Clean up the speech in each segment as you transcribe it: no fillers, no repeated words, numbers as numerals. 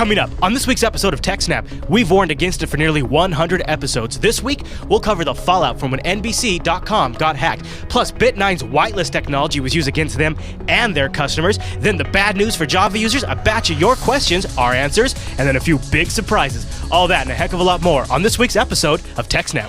Coming up on this week's episode of TechSNAP, we've warned against it for nearly 100 episodes. This week, we'll cover the fallout from when NBC.com got hacked, plus Bit9's whitelist technology was used against them and their customers, then the bad news for Java users, a batch of your questions, our answers, and then a few big surprises. All that and a heck of a lot more on this week's episode of TechSNAP.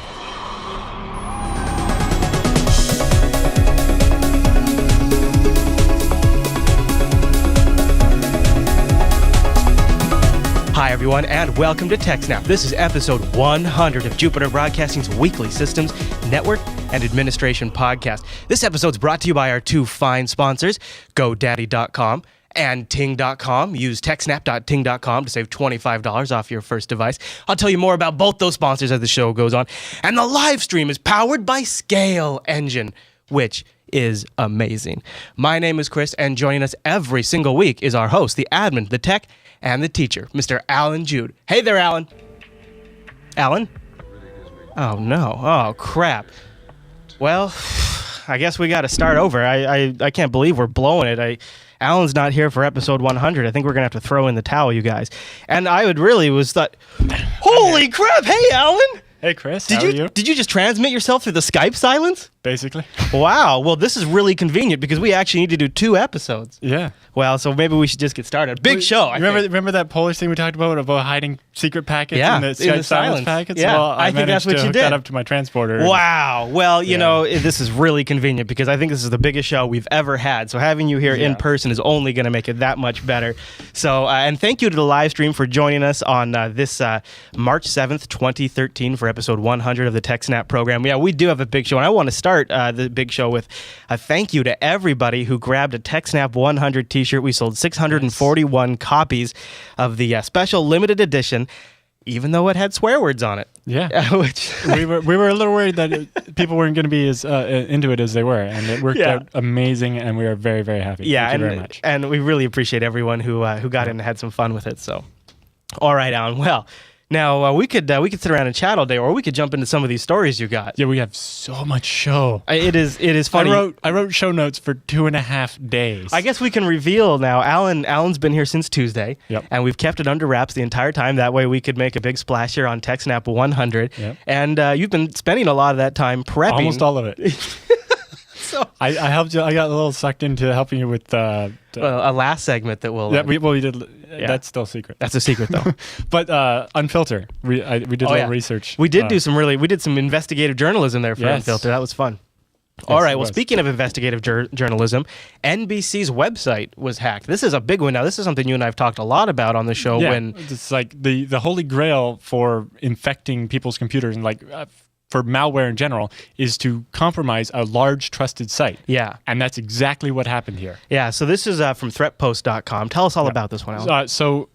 Hi everyone, and welcome to TechSNAP. This is episode 100 of Jupiter Broadcasting's weekly systems, network, and administration podcast. This episode's brought to you by our two fine sponsors, GoDaddy.com and Ting.com. Use TechSNAP.Ting.com to save $25 off your first device. I'll tell you more about both those sponsors as the show goes on. And the live stream is powered by Scale Engine, which is amazing. My name is Chris, and joining us every single week is our host, the admin, the tech, and the teacher, Mr. Alan Jude. Hey there, Alan. Alan? Oh, no. Oh, crap. Well, I guess we got to start over. I can't believe we're blowing it. Alan's not here for episode 100. I think we're going to have to throw in the towel, you guys. And I would really was thought, holy crap, hey, Alan. Hey, Chris, how are you? Did you just transmit yourself through the Skype silence? Basically. Wow. Well, this is really convenient because we actually need to do 2 episodes. Yeah. Well, so maybe we should just get started. Big show. Remember that Polish thing we talked about hiding secret packets in the Skype silence packets? Yeah, well, I think that's what you hook did. That up to my transporter. Wow. Well, you know, this is really convenient because I think this is the biggest show we've ever had. So having you here in person is only going to make it that much better. So, and thank you to the live stream for joining us on this March 7th, 2013 for episode 100 of the TechSNAP program. Yeah, we do have a big show, and I want to start the big show with a thank you to everybody who grabbed a TechSNAP 100 t-shirt. We sold 641 copies of the special limited edition, even though it had swear words on it. Yeah, which we were a little worried that people weren't going to be as into it as they were, and it worked out amazing, and we are very, very happy. Yeah, Thank you very much. And we really appreciate everyone who got in and had some fun with it. So, all right, Alan. Well, now we could sit around and chat all day, or we could jump into some of these stories you got. Yeah, we have so much show. It is funny. I wrote show notes for 2.5 days. I guess we can reveal now. Alan's been here since Tuesday, Yep. and we've kept it under wraps the entire time. That way, we could make a big splash here on TechSNAP 100. Yep. And you've been spending a lot of that time prepping. Almost all of it. So I helped you. I got a little sucked into helping you with a last segment that we'll. Yeah, we did. Yeah. That's still secret. That's a secret, though. But Unfilter, we did a little research. We did we did some investigative journalism there for Unfilter. That was fun. Yes, all right. Well, speaking of investigative journalism, NBC's website was hacked. This is a big one. Now, this is something you and I have talked a lot about on the show. Yeah, when it's like the holy grail for infecting people's computers and for malware in general is to compromise a large trusted site. Yeah. And that's exactly what happened here. Yeah. So this is from threatpost.com. Tell us all about this one, Alan. So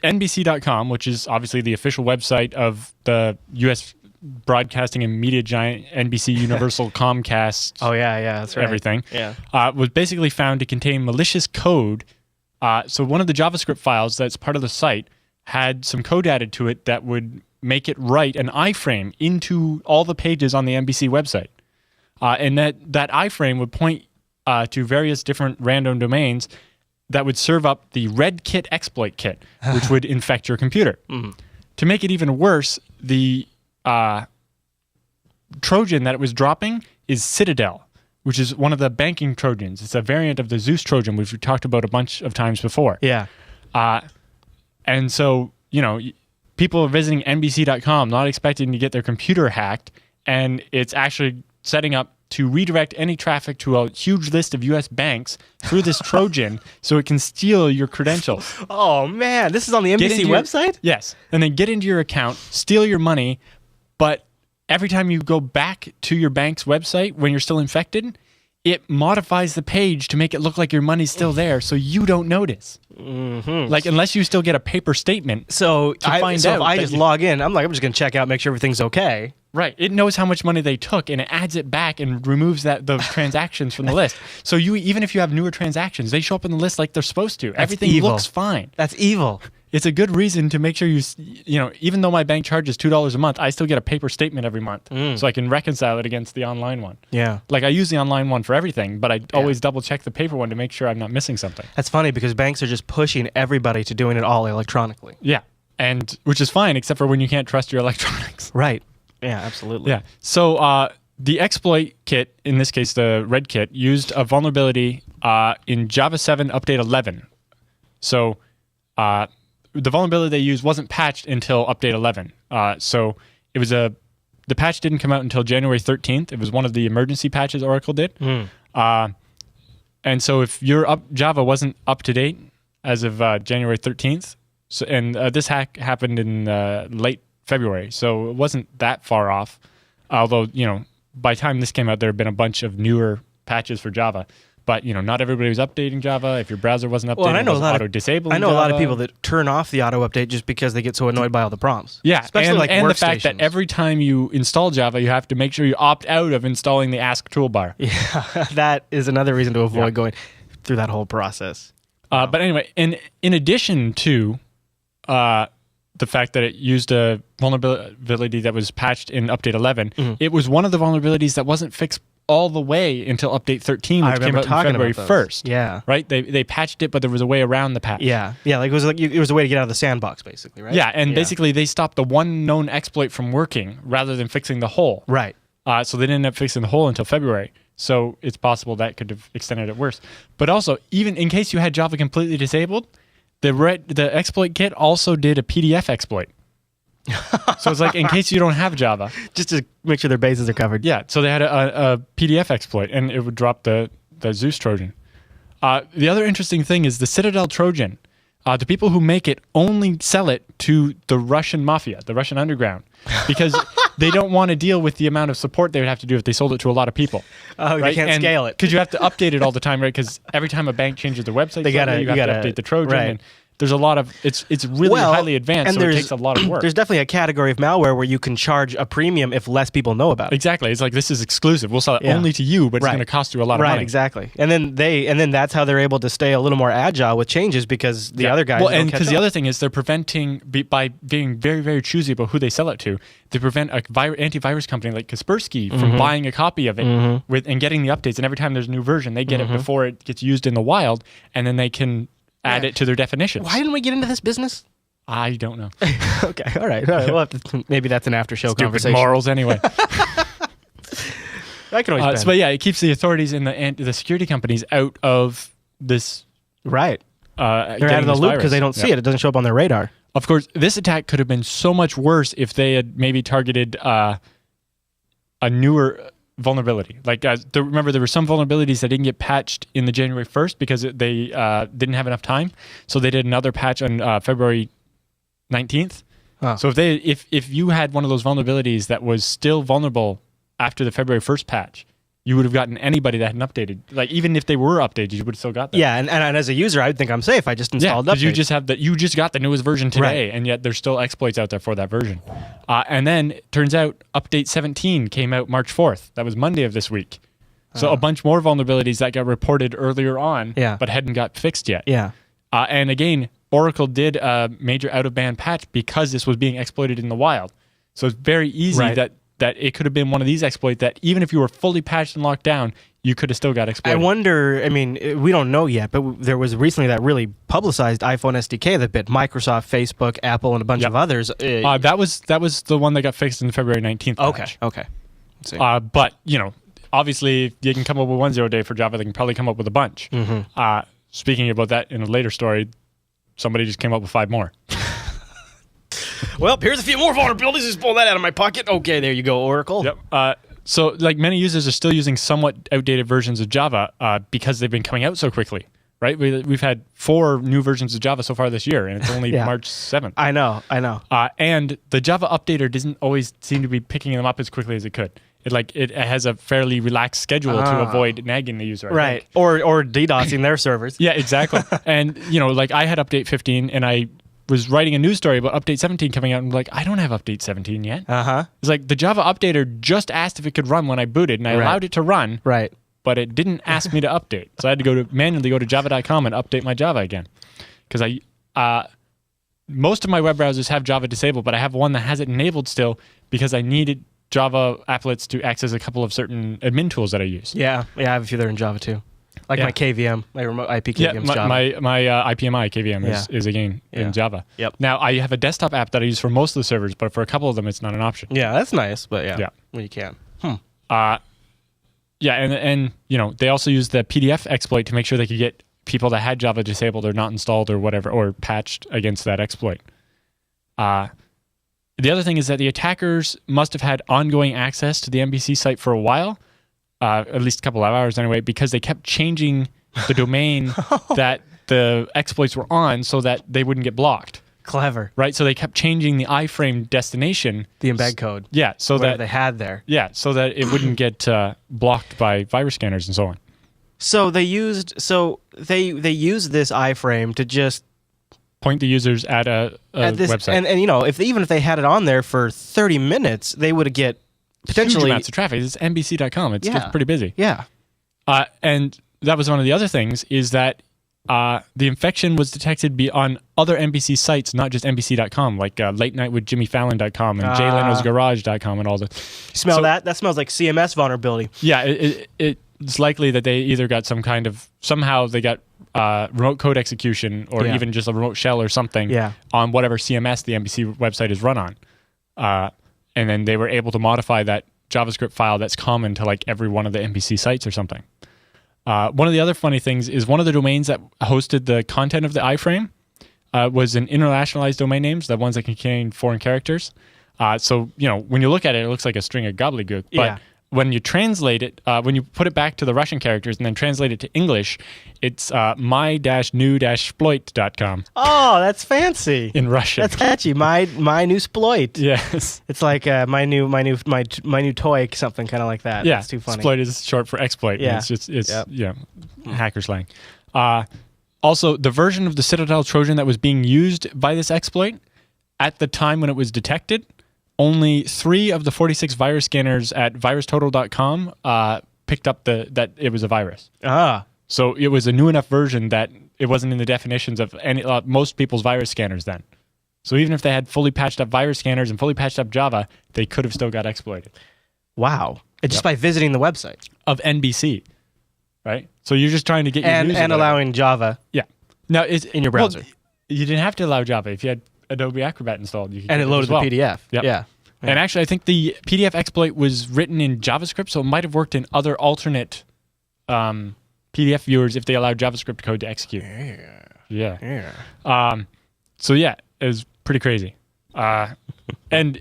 NBC.com, which is obviously the official website of the U.S. broadcasting and media giant NBC Universal Comcast. Oh, yeah, that's right. Everything. Yeah. Was basically found to contain malicious code. So one of the JavaScript files that's part of the site had some code added to it that would make it write an iframe into all the pages on the NBC website. And that iframe would point to various different random domains that would serve up the Red Kit exploit kit, which would infect your computer. Mm-hmm. To make it even worse, the Trojan that it was dropping is Citadel, which is one of the banking Trojans. It's a variant of the Zeus Trojan, which we talked about a bunch of times before. Yeah. And so, people are visiting NBC.com not expecting to get their computer hacked, and it's actually setting up to redirect any traffic to a huge list of U.S. banks through this Trojan so it can steal your credentials. Oh, man. This is on the NBC website? Yes. And then get into your account, steal your money, but every time you go back to your bank's website when you're still infected, it modifies the page to make it look like your money's still there so you don't notice. Mm-hmm. Like, unless you still get a paper statement. So if I just log in, I'm just going to check out, make sure everything's okay. Right. It knows how much money they took, and it adds it back and removes those transactions from the list. So even if you have newer transactions, they show up in the list like they're supposed to. Everything looks fine. That's evil. it's a good reason to make sure even though my bank charges $2 a month, I still get a paper statement every month, so I can reconcile it against the online one. Yeah. Like I use the online one for everything, but I always double check the paper one to make sure I'm not missing something. That's funny because banks are just pushing everybody to doing it all electronically. Yeah. And which is fine, except for when you can't trust your electronics. Right. Yeah, absolutely. Yeah. So the exploit kit, in this case the red kit, used a vulnerability in Java 7 update 11. So the vulnerability they used wasn't patched until update 11. So it was the patch didn't come out until January 13th. It was one of the emergency patches Oracle did. And so if your Java wasn't up to date as of January 13th, and this hack happened in late February, so it wasn't that far off. Although, by the time this came out, there had been a bunch of newer patches for Java. But, not everybody was updating Java. If your browser wasn't updating, well, I know it was auto-disabling I know Java. a lot of people that turn off the auto-update just because they get so annoyed by all the prompts. Yeah, especially and the workstations. fact that every time you install Java, you have to make sure you opt out of installing the Ask toolbar. Yeah, that is another reason to avoid going through that whole process. But anyway, in addition to the fact that it used a vulnerability that was patched in Update 11, it was one of the vulnerabilities that wasn't fixed all the way until Update 13, which came out in February 1st. Yeah. Right? They patched it, but there was a way around the patch. Yeah. Yeah, it was a way to get out of the sandbox, basically, right? Yeah, and basically they stopped the one known exploit from working rather than fixing the hole. Right. So they didn't end up fixing the hole until February. So it's possible that could have extended it worse. But also, even in case you had Java completely disabled, the exploit kit also did a PDF exploit. So it's like in case you don't have Java, just to make sure their bases are covered. Yeah. So they had a PDF exploit, and it would drop the Zeus Trojan. The other interesting thing is the Citadel Trojan. The people who make it only sell it to the Russian mafia, the Russian underground, because they don't want to deal with the amount of support they would have to do if they sold it to a lot of people. Oh, right? They can't scale it because you have to update it all the time, right? Because every time a bank changes their website, you have to update the Trojan. Right. And there's a lot of it's really highly advanced, so it takes a lot of work. There's definitely a category of malware where you can charge a premium if less people know about it. Exactly. It's like this is exclusive. We'll sell it only to you, but it's going to cost you a lot of money. Right, exactly. And then that's how they're able to stay a little more agile with changes because the other guys don't catch up. The other thing is they're preventing by being very, very choosy about who they sell it to. They prevent a antivirus company like Kaspersky from buying a copy of it and getting the updates. And every time there's a new version, they get it before it gets used in the wild, and then they can add it to their definitions. Why didn't we get into this business? I don't know. Okay, all right. We'll have to, maybe that's an after-show conversation. Morals, anyway. I can always but yeah, it keeps the authorities and the security companies out of this. Right. They're out of the loop because they don't see it. It doesn't show up on their radar. Of course, this attack could have been so much worse if they had maybe targeted a newer vulnerability. Like, remember, there were some vulnerabilities that didn't get patched in the January 1st because they didn't have enough time. So they did another patch on February 19th. Oh. So if you had one of those vulnerabilities that was still vulnerable after the February 1st patch, you would have gotten anybody that hadn't updated. Like, even if they were updated, you would have still got that. Yeah, and as a user, I would think I'm safe. I just installed updates. You just got the newest version today, and yet there's still exploits out there for that version. And then it turns out Update 17 came out March 4th. That was Monday of this week. So a bunch more vulnerabilities that got reported earlier on, but hadn't got fixed yet. Yeah. And again, Oracle did a major out-of-band patch because this was being exploited in the wild. So it's very easy that it could have been one of these exploits that even if you were fully patched and locked down, you could have still got exploited. I wonder, we don't know yet, but there was recently that really publicized iPhone SDK that bit Microsoft, Facebook, Apple, and a bunch of others. That was the one that got fixed in the February 19th patch. Okay. Let's see. But, obviously, if you can come up with one 0-day for Java, they can probably come up with a bunch. Speaking about that in a later story, somebody just came up with 5 more. Well, here's a few more vulnerabilities. Just pull that out of my pocket. Okay, there you go, Oracle. Yep. So, like, many users are still using somewhat outdated versions of Java because they've been coming out so quickly, right? We've had 4 new versions of Java so far this year, and it's only March 7th. I know. And the Java updater doesn't always seem to be picking them up as quickly as it could. It has a fairly relaxed schedule to avoid nagging the user. I think. Or DDoSing their servers. Yeah, exactly. And, I had Update 15, and I was writing a news story about Update 17 coming out, and I don't have Update 17 yet. It's like the Java updater just asked if it could run when I booted, and I allowed it to run, but it didn't ask me to update. So I had to manually go to java.com and update my Java again. Because most of my web browsers have Java disabled, but I have one that has it enabled still because I needed Java applets to access a couple of certain admin tools that I use. Yeah, I have a few that are in Java too. Like my KVM, my remote IP KVM is Java. My IPMI KVM is again in Java. Yep. Now, I have a desktop app that I use for most of the servers, but for a couple of them, it's not an option. Yeah, that's nice, but well, you can. And they also use the PDF exploit to make sure they could get people that had Java disabled or not installed or whatever, or patched against that exploit. The other thing is that the attackers must have had ongoing access to the MBC site for a while, at least a couple of hours anyway, because they kept changing the domain that the exploits were on so that they wouldn't get blocked. Clever. Right? So they kept changing the iframe destination. The embed code. Yeah. So that they had there. Yeah. So that it wouldn't get blocked by virus scanners and so on. So they used this iframe to just point the users at a website. And even if they had it on there for 30 minutes, they would get potentially huge amounts of traffic. It's NBC.com. It's pretty busy. Yeah. And that was one of the other things is that the infection was detected on other NBC sites, not just NBC.com, like Late Night with JimmyFallon.com and JayLeno'sGarage.com and all the. Smell that? That smells like CMS vulnerability. Yeah, it's likely that they either got somehow they got remote code execution or even just a remote shell or something on whatever CMS the NBC website is run on. And then they were able to modify that JavaScript file that's common to like every one of the NBC sites or something. One of the other funny things is one of the domains that hosted the content of the iframe was an internationalized domain names, the ones that contain foreign characters. So, when you look at it, it looks like a string of gobbledygook. But when you translate it, when you put it back to the Russian characters and then translate it to English, it's my-new-sploit.com. Oh, that's fancy. In Russian. That's catchy. My new sploit. Yes. It's like my new toy, something kind of like that. Yeah. It's too funny. Sploit is short for exploit. Yeah. It's hacker slang. Also, the version of the Citadel Trojan that was being used by this exploit at the time when it was detected, only 3 of the 46 virus scanners at virustotal.com picked up that it was a virus. So it was a new enough version that it wasn't in the definitions of most people's virus scanners then. So even if they had fully patched up virus scanners and fully patched up Java, they could have still got exploited. Wow. Just by visiting the website. Of NBC, right? So you're just trying to get your news and allowing Java now in your browser. Well, you didn't have to allow Java. If you had Adobe Acrobat installed, you could and it loaded the PDF. Yep. Yeah. And actually, I think the PDF exploit was written in JavaScript, so it might have worked in other alternate PDF viewers if they allowed JavaScript code to execute. Yeah. So it was pretty crazy. And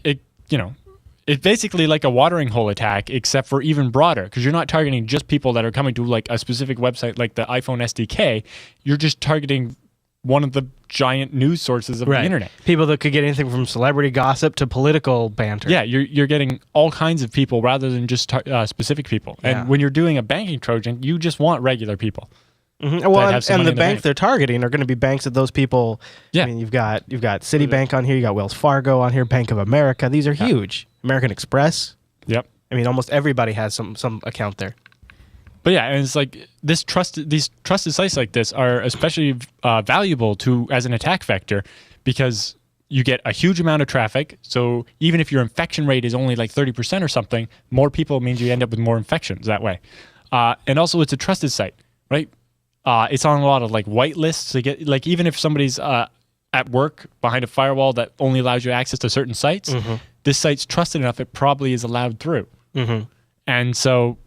it's basically like a watering hole attack, except for even broader, because you're not targeting just people that are coming to like a specific website like the iPhone SDK. You're just targeting one of the giant news sources of the internet. People that could get anything from celebrity gossip to political banter. Yeah, you're getting all kinds of people rather than just specific people. And when you're doing a banking Trojan, you just want regular people. Mm-hmm. Well, and the banks they're targeting are going to be banks that those people. Yeah. I mean, you've got Citibank on here, you got Wells Fargo on here, Bank of America. These are huge. American Express. Yep. I mean, almost everybody has some account there. But yeah, and it's like these trusted sites like this are especially valuable as an attack vector because you get a huge amount of traffic. So even if your infection rate is only like 30% or something, more people means you end up with more infections that way. And also, it's a trusted site, right? It's on a lot of like whitelists. To get like even if somebody's at work behind a firewall that only allows you access to certain sites, this site's trusted enough. It probably is allowed through, and so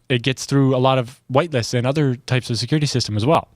it gets through a lot of whitelists and other types of security system as well.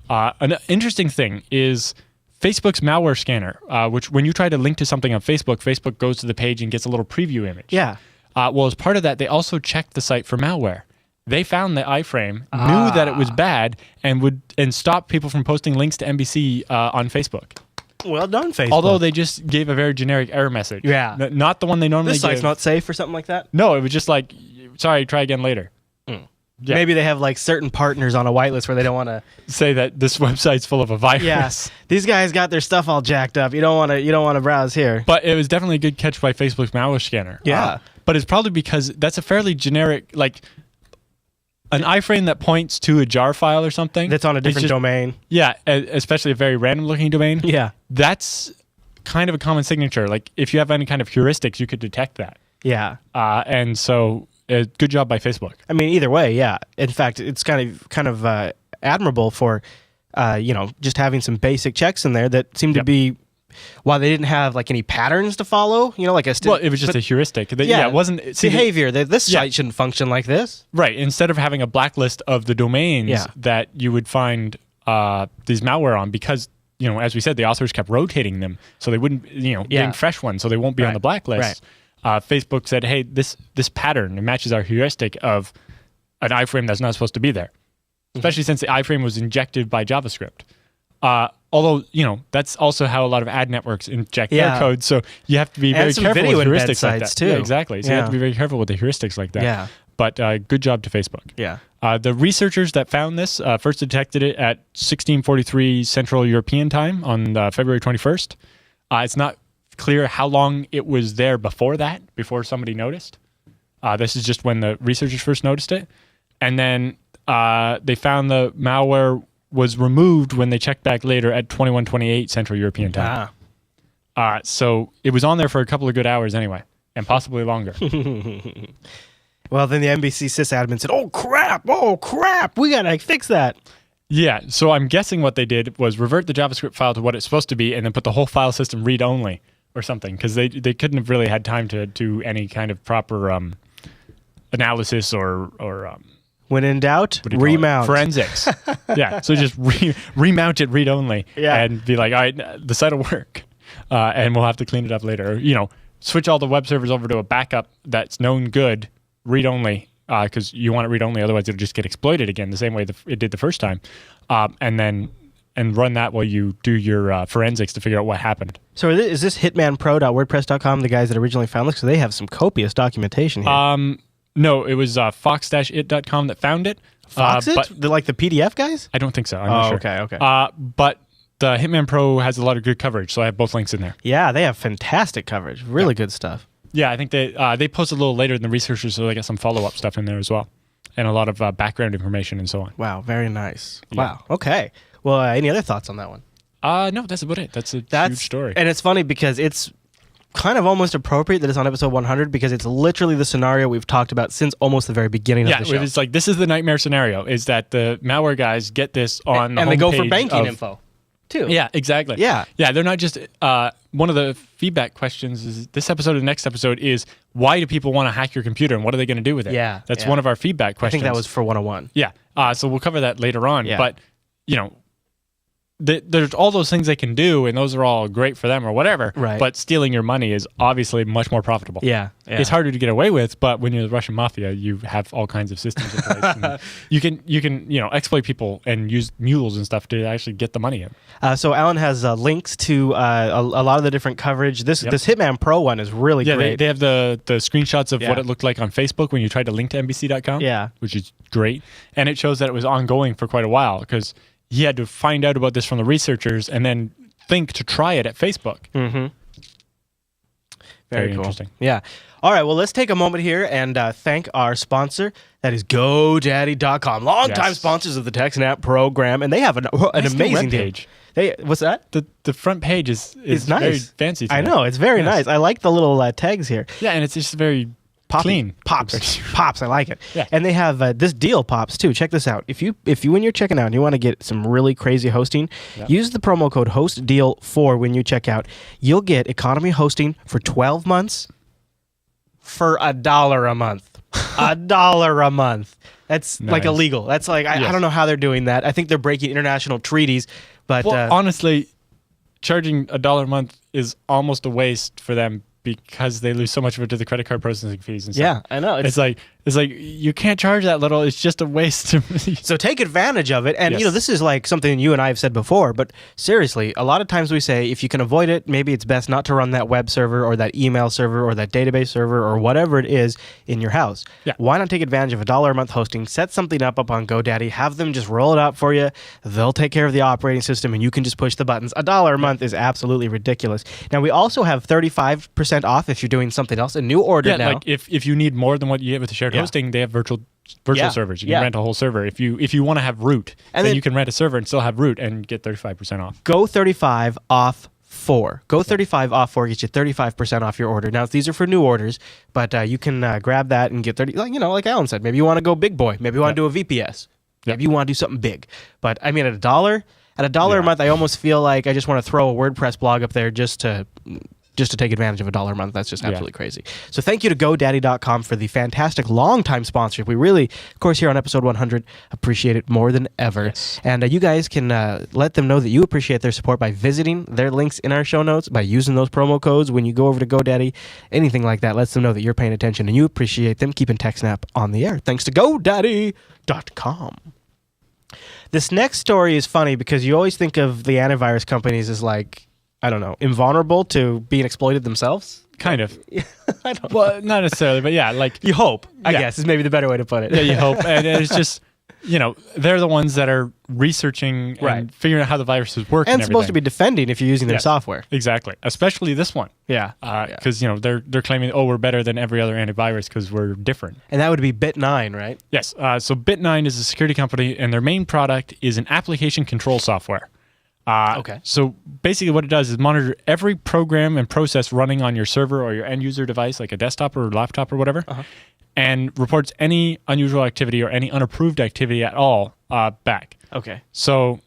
An interesting thing is Facebook's malware scanner, which when you try to link to something on Facebook, Facebook goes to the page and gets a little preview image. Yeah. Well, as part of that, they also checked the site for malware. They found the iframe, knew that it was bad, and stopped people from posting links to NBC on Facebook. Well done, Facebook. Although they just gave a very generic error message. Yeah. Not the one they normally give. This site's not safe or something like that? No, it was just like, sorry, try again later. Yeah. Maybe they have like certain partners on a whitelist where they don't want to say that this website's full of a virus. Yes, these guys got their stuff all jacked up. You don't want to browse here. But it was definitely a good catch by Facebook's malware scanner. Yeah, but it's probably because that's a fairly generic. Like an iframe that points to a jar file or something. That's on a different domain. Yeah, especially a very random looking domain. Yeah. That's kind of a common signature. Like if you have any kind of heuristics, you could detect that. Yeah. And so good job by Facebook. I mean, either way, yeah. In fact, it's kind of admirable for, just having some basic checks in there that seem to be, while they didn't have like any patterns to follow, like a... Well, it was just a heuristic. It wasn't... behavior. This site shouldn't function like this. Right. Instead of having a blacklist of the domains that you would find these malware on, because, as we said, the authors kept rotating them, so they wouldn't, getting fresh ones, so they won't be on the blacklist. Right. Facebook said, hey, this pattern, it matches our heuristic of an iframe that's not supposed to be there, especially since the iframe was injected by JavaScript. Although, that's also how a lot of ad networks inject their code, so you have to be very careful with heuristics like that. Too. Yeah, exactly. So you have to be very careful with the heuristics like that. Yeah. But good job to Facebook. Yeah. The researchers that found this first detected it at 1643 Central European Time on February 21st. It's not clear how long it was there before somebody noticed. This is just when the researchers first noticed it. And then they found the malware was removed when they checked back later at 2128 Central European Time. So it was on there for a couple of good hours anyway, and possibly longer. Well, then the NBC sysadmin said, oh, crap, we got to fix that. Yeah, so I'm guessing what they did was revert the JavaScript file to what it's supposed to be and then put the whole file system read-only or something, because they couldn't have really had time to do any kind of proper analysis or when in doubt, remount. Forensics. Yeah, so just remount it read-only and be like, all right, the site will work, and we'll have to clean it up later. Switch all the web servers over to a backup that's known good, read-only, because you want it read-only, otherwise it'll just get exploited again the same way it did the first time, and run that while you do your forensics to figure out what happened. So is this hitmanpro.wordpress.com, the guys that originally found this? Because they have some copious documentation here. No, it was fox-it.com that found it. Fox-it? Like the PDF guys? I don't think so. I'm not sure. Okay. But the Hitman Pro has a lot of good coverage, so I have both links in there. Yeah, they have fantastic coverage. Really good stuff. Yeah, I think they posted a little later than the researchers, so they got some follow-up stuff in there as well, and a lot of background information and so on. Wow, very nice. Yeah. Wow, okay. Well, any other thoughts on that one? No, that's about it. That's huge story. And it's funny because it's kind of almost appropriate that it's on episode 100 because it's literally the scenario we've talked about since almost the very beginning of the show. Yeah, it's like this is the nightmare scenario, is that the malware guys get this on the homepage. And they go for banking info, too. Yeah, exactly. Yeah, they're not just... one of the feedback questions is this episode and next episode is, why do people want to hack your computer and what are they going to do with it? Yeah. That's one of our feedback questions. I think that was for 101. Yeah. So we'll cover that later on. Yeah. But, there's all those things they can do, and those are all great for them or whatever. Right. But stealing your money is obviously much more profitable. Yeah. It's harder to get away with, but when you're the Russian mafia, you have all kinds of systems in place. And you can exploit people and use mules and stuff to actually get the money in. So Alan has links to a lot of the different coverage. This Hitman Pro one is really great. They have the screenshots of what it looked like on Facebook when you tried to link to NBC.com. Yeah. Which is great. And it shows that it was ongoing for quite a while because he had to find out about this from the researchers and then think to try it at Facebook. Mm-hmm. Very cool. Interesting. Yeah. All right. Well, let's take a moment here and thank our sponsor. That is GoDaddy.com. Longtime sponsors of the TechSNAP program, and they have an amazing page. What's that? The front page is nice. Very fancy. I know. It's very nice. I like the little tags here. Yeah, and it's just very clean. Pops. I like it. Yeah. And they have this deal pops too. Check this out. If you when you're checking out and you want to get some really crazy hosting, use the promo code HOSTDEAL4 when you check out. You'll get economy hosting for 12 months for $1 a month. $1 a month. That's like illegal. That's like I don't know how they're doing that. I think they're breaking international treaties. But honestly, charging $1 a month is almost a waste for them because they lose so much of it to the credit card processing fees and stuff. Yeah, I know. It's like you can't charge that little. It's just a waste. So take advantage of it. And this is like something you and I have said before, but seriously, a lot of times we say if you can avoid it, maybe it's best not to run that web server or that email server or that database server or whatever it is in your house. Yeah. Why not take advantage of $1 a month hosting, set something up on GoDaddy, have them just roll it out for you. They'll take care of the operating system and you can just push the buttons. $1 a month is absolutely ridiculous. Now we also have 35% off if you're doing something else, a new order now. Like if you need more than what you get with the shared hosting, they have virtual Yeah. servers. You can Yeah. rent a whole server. If you want to have root, And then then- you can rent a server and still have root and get 35% off. Go 35 off 4. Go 35 off 4 gets you 35% off your order. Now, these are for new orders, but you can grab that and get 30. Like Alan said, maybe you want to go big boy. Maybe you want to do a VPS. Maybe you want to do something big. But I mean, at $1 a month, I almost feel like I just want to throw a WordPress blog up there just to take advantage of $1 a month. That's just absolutely crazy. So thank you to GoDaddy.com for the fantastic long-time sponsorship. We really, of course, here on episode 100, appreciate it more than ever. Yes. And you guys can let them know that you appreciate their support by visiting their links in our show notes, by using those promo codes when you go over to GoDaddy. Anything like that lets them know that you're paying attention and you appreciate them keeping TechSNAP on the air. Thanks to GoDaddy.com. This next story is funny because you always think of the antivirus companies as like, I don't know, invulnerable to being exploited themselves. Kind of. I don't know. Well, not necessarily, but yeah, like You hope, I guess, is maybe the better way to put it. yeah, you hope. And it's just, they're the ones that are researching Right. and figuring out how the viruses work. And and supposed to be everything. defending if you're using their Yes. software. Exactly. Especially this one. Yeah. Because they're claiming, we're better than every other antivirus because we're different. And that would be Bit9, right? Yes. So Bit9 is a security company, and their main product is an application control software. Okay. So basically, what it does is monitor every program and process running on your server or your end user device, like a desktop or laptop or whatever, and reports any unusual activity or any unapproved activity at all back. Okay. So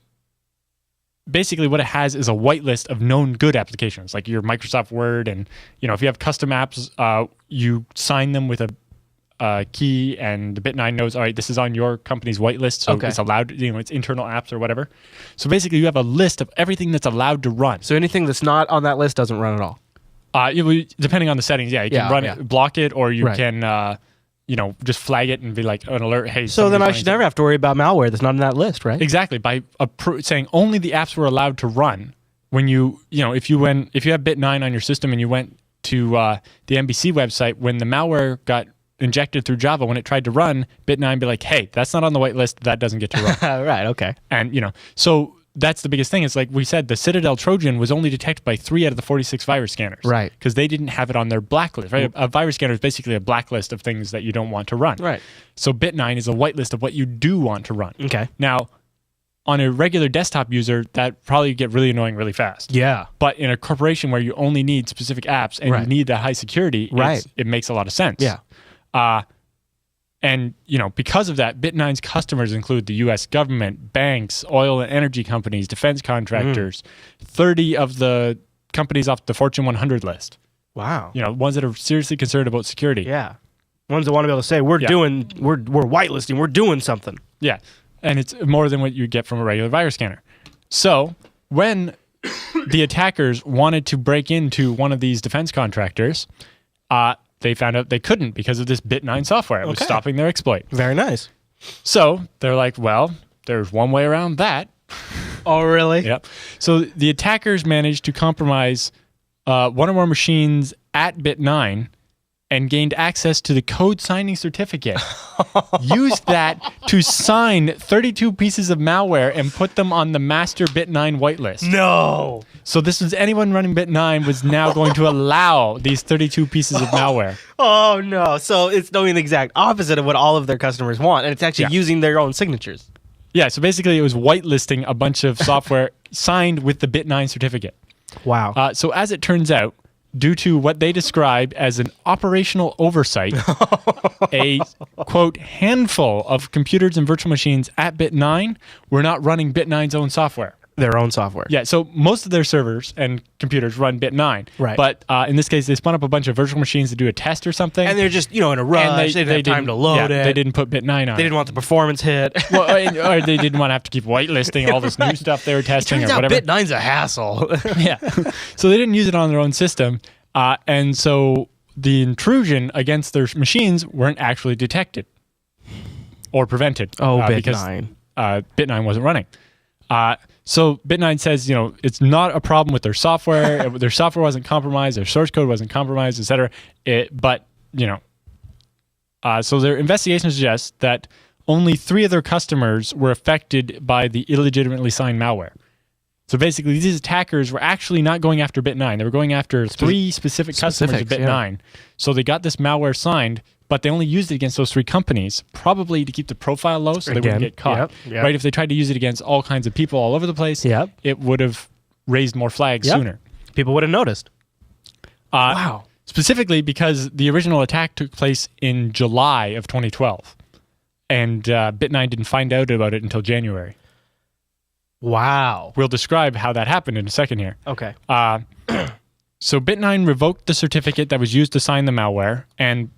basically what it has is a whitelist of known good applications, like your Microsoft Word. And, if you have custom apps, you sign them with a key, and the Bit9 knows, all right, this is on your company's whitelist, so it's allowed, it's internal apps or whatever. So basically you have a list of everything that's allowed to run. So anything that's not on that list doesn't run at all. Depending on the settings, you can run it, block it, or you can, just flag it and be like an alert. Hey, So then I should never have to worry about malware that's not on that list, right? Exactly. By saying only the apps were allowed to run. When if you have Bit9 on your system and you went to the NBC website, when the malware got injected through Java, when it tried to run, Bit9 be like, hey, that's not on the whitelist, that doesn't get to run. Right, okay. And, so that's the biggest thing. It's like we said, the Citadel Trojan was only detected by 3 out of the 46 virus scanners. Right. Because they didn't have it on their blacklist, right? A virus scanner is basically a blacklist of things that you don't want to run. Right. So Bit9 is a whitelist of what you do want to run. Okay. Now, on a regular desktop user, that probably get really annoying really fast. Yeah. But in a corporation where you only need specific apps and you need that high security, it makes a lot of sense. Yeah. And, because of that, Bit9's customers include the U.S. government, banks, oil and energy companies, defense contractors, 30 of the companies off the Fortune 100 list. Wow. Ones that are seriously concerned about security. Yeah. Ones that want to be able to say, we're whitelisting, we're doing something. Yeah. And it's more than what you get from a regular virus scanner. So when the attackers wanted to break into one of these defense contractors, they found out they couldn't because of this Bit9 software. It was stopping their exploit. Very nice. So they're like, well, there's one way around that. Oh, really? Yep. So the attackers managed to compromise one or more machines at Bit9 and gained access to the code signing certificate. Used that to sign 32 pieces of malware and put them on the master Bit9 whitelist. No. So this was anyone running Bit9 was now going to allow these 32 pieces of malware. Oh, no. So it's doing the exact opposite of what all of their customers want, and it's actually using their own signatures. Yeah, so basically it was whitelisting a bunch of software signed with the Bit9 certificate. Wow. So as it turns out, due to what they described as an operational oversight, a, quote, handful of computers and virtual machines at Bit9 were not running Bit9's own software. Their own software. Yeah, so most of their servers and computers run Bit9. Right. But in this case, they spun up a bunch of virtual machines to do a test or something. And they're just, in a rush. They didn't have time to load it. They didn't put Bit9 on They didn't want the performance hit. Well, or they didn't want to have to keep whitelisting all this new stuff they were testing Turns or out whatever. Bit9's a hassle. Yeah. So they didn't use it on their own system. And so the intrusion against their machines weren't actually detected or prevented. Bit9. Because Bit9 wasn't running. So Bit9 says, it's not a problem with their software. Their software wasn't compromised. Their source code wasn't compromised, et cetera. So their investigation suggests that only 3 of their customers were affected by the illegitimately signed malware. So basically, these attackers were actually not going after Bit9. They were going after 3 specific customers of Bit9. Yeah. So they got this malware signed, but they only used it against those 3 companies, probably to keep the profile low so they wouldn't get caught. Yep. Right? If they tried to use it against all kinds of people all over the place, it would have raised more flags sooner. People would have noticed. Wow. Specifically because the original attack took place in July of 2012, and Bit9 didn't find out about it until January. Wow. We'll describe how that happened in a second here. Okay. So Bit9 revoked the certificate that was used to sign the malware, and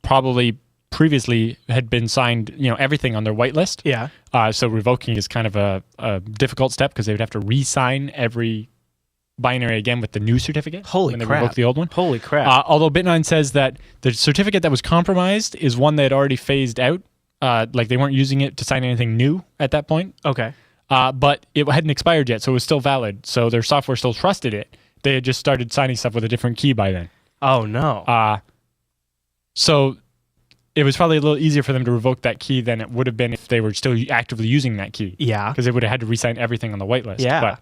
probably previously had been signed, everything on their whitelist. Yeah. So revoking is kind of a difficult step because they would have to re-sign every binary again with the new certificate. Holy when they crap. revoke the old one. Holy crap. Although Bit9 says that the certificate that was compromised is one they had already phased out. Like they weren't using it to sign anything new at that point. Okay. But it hadn't expired yet, so it was still valid. So their software still trusted it. They had just started signing stuff with a different key by then. Oh, no. So it was probably a little easier for them to revoke that key than it would have been if they were still actively using that key. Yeah. Because they would have had to re-sign everything on the whitelist. Yeah.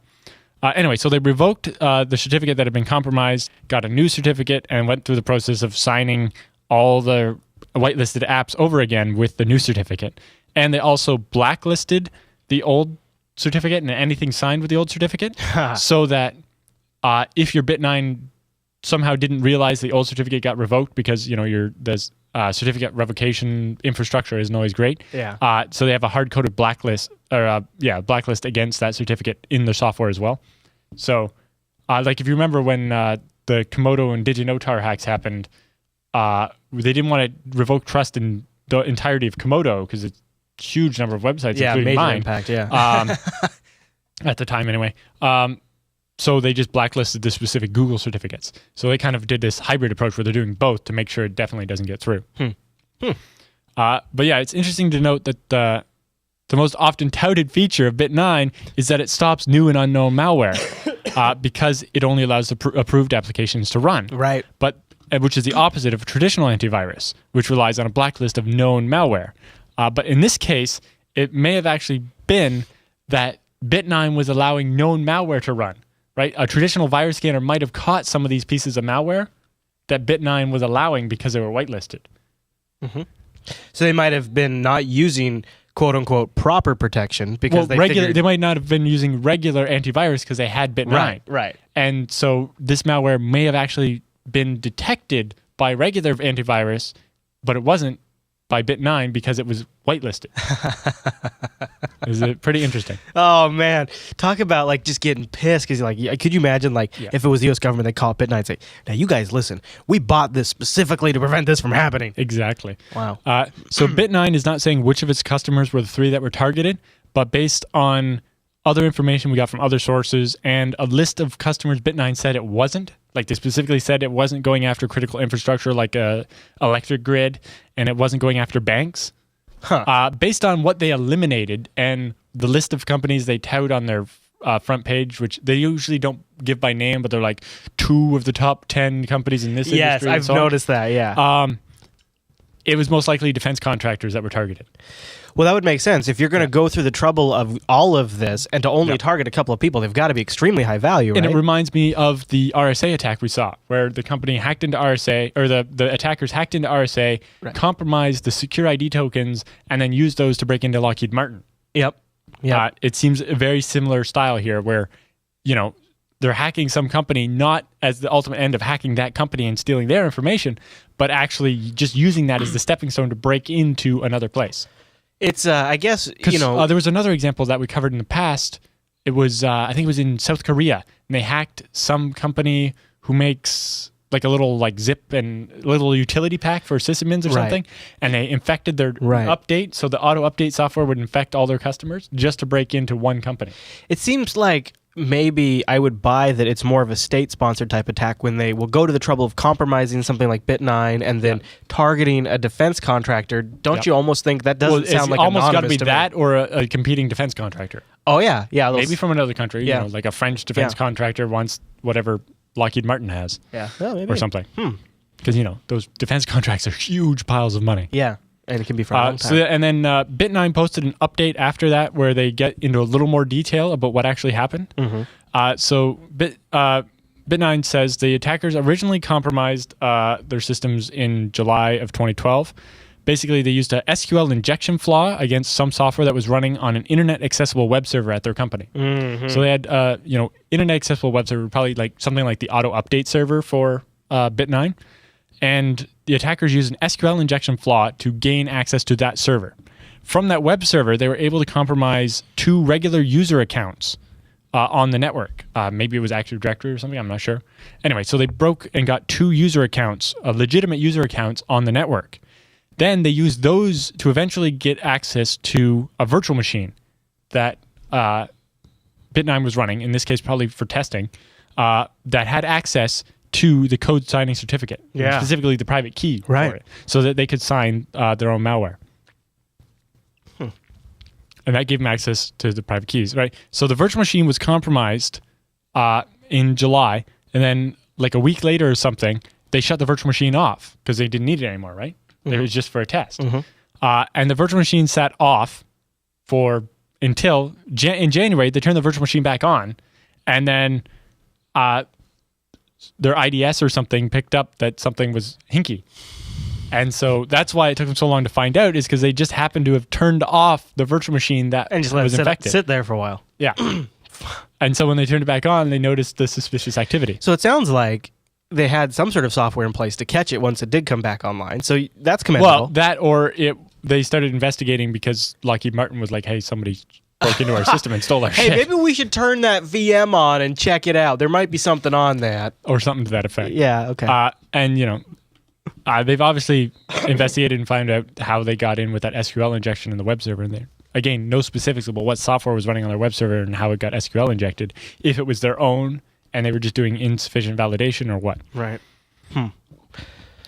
But anyway, so they revoked the certificate that had been compromised, got a new certificate, and went through the process of signing all the whitelisted apps over again with the new certificate. And they also blacklisted the old certificate and anything signed with the old certificate so that if your Bit9 somehow didn't realize the old certificate got revoked because, the certificate revocation infrastructure isn't always great. Yeah. So they have a hard-coded blacklist blacklist against that certificate in the software as well. So, like if you remember when the Komodo and DigiNotar hacks happened, they didn't want to revoke trust in the entirety of Komodo because it's a huge number of websites, including major mine. Impact, yeah. At the time, anyway. So they just blacklisted the specific Google certificates. So they kind of did this hybrid approach where they're doing both to make sure it definitely doesn't get through. But yeah, it's interesting to note that the most often touted feature of Bit9 is that it stops new and unknown malware because it only allows approved applications to run. Right. But which is the opposite of a traditional antivirus, which relies on a blacklist of known malware. But in this case, it may have actually been that Bit9 was allowing known malware to run. Right, a traditional virus scanner might have caught some of these pieces of malware that Bit9 was allowing because they were whitelisted. Mm-hmm. So they might have been not using "quote unquote" proper protection because they might not have been using regular antivirus because they had Bit9. Right. And so this malware may have actually been detected by regular antivirus, but it wasn't by Bit9 because it was whitelisted. Is it pretty interesting? Oh man, talk about like just getting pissed because could you imagine if it was the U.S. government, they call up Bit9 and say, "Now you guys listen, we bought this specifically to prevent this from happening." Exactly. Wow. So Bit9 is not saying which of its customers were the 3 that were targeted, but based on other information we got from other sources and a list of customers Bit9 said it wasn't. Like they specifically said it wasn't going after critical infrastructure like a electric grid, and it wasn't going after banks. Based on what they eliminated and the list of companies they tout on their front page, which they usually don't give by name, but they're like 2 of the top 10 companies in this industry. Yes, I've noticed that, yeah. It was most likely defense contractors that were targeted. Well, that would make sense. If you're going to go through the trouble of all of this and to only target a couple of people, they've got to be extremely high value, right? And it reminds me of the RSA attack we saw, where the company hacked into RSA, or the attackers hacked into RSA, compromised the secure ID tokens, and then used those to break into Lockheed Martin. Yep. It seems a very similar style here, where, they're hacking some company, not as the ultimate end of hacking that company and stealing their information, but actually just using that as the stepping stone to break into another place. It's, I guess, there was another example that we covered in the past. It was, I think it was in South Korea, and they hacked some company who makes like a little zip and little utility pack for sysadmins or something, and they infected their update, so the auto update software would infect all their customers just to break into one company. It seems like maybe I would buy that it's more of a state-sponsored type attack when they will go to the trouble of compromising something like Bit9 and then targeting a defense contractor. Don't you almost think that doesn't sound like almost got to be to that me? Or a competing defense contractor? Oh, yeah. Maybe from another country, like a French defense contractor wants whatever Lockheed Martin has. Yeah. Well, maybe. Or something. Because, those defense contracts are huge piles of money. Yeah. And it can be for a long time. And then Bit9 posted an update after that where they get into a little more detail about what actually happened. Mm-hmm. So Bit9 says the attackers originally compromised their systems in July of 2012. Basically, they used a SQL injection flaw against some software that was running on an internet-accessible web server at their company. Mm-hmm. So they had, internet-accessible web server, probably like something like the auto-update server for Bit9. And the attackers used an SQL injection flaw to gain access to that server. From that web server, they were able to compromise 2 regular user accounts on the network. Maybe it was Active Directory or something, I'm not sure. Anyway, so they broke and got 2 user accounts, legitimate user accounts on the network. Then they used those to eventually get access to a virtual machine that Bit9 was running, in this case probably for testing, that had access to the code signing certificate, specifically the private key for it, so that they could sign their own malware. And that gave them access to the private keys, right? So the virtual machine was compromised in July, and then like a week later or something, they shut the virtual machine off because they didn't need it anymore, right? It was just for a test. And the virtual machine sat off until in January, they turned the virtual machine back on, and then their IDS or something picked up that something was hinky. And so that's why it took them so long to find out, is because they just happened to have turned off the virtual machine that and just let was infected. Sit there for a while. Yeah. And so when they turned it back on, they noticed the suspicious activity. So it sounds like they had some sort of software in place to catch it once it did come back online. So that's commendable. Well, that or they started investigating because Lockheed Martin was like, hey, somebody broke into our system and stole our shit. Hey, maybe we should turn that VM on and check it out. There might be something on that. Or something to that effect. Yeah, okay. And, they've obviously investigated and found out how they got in with that SQL injection in the web server. And again, no specifics about what software was running on their web server and how it got SQL injected. If it was their own and they were just doing insufficient validation or what. Right.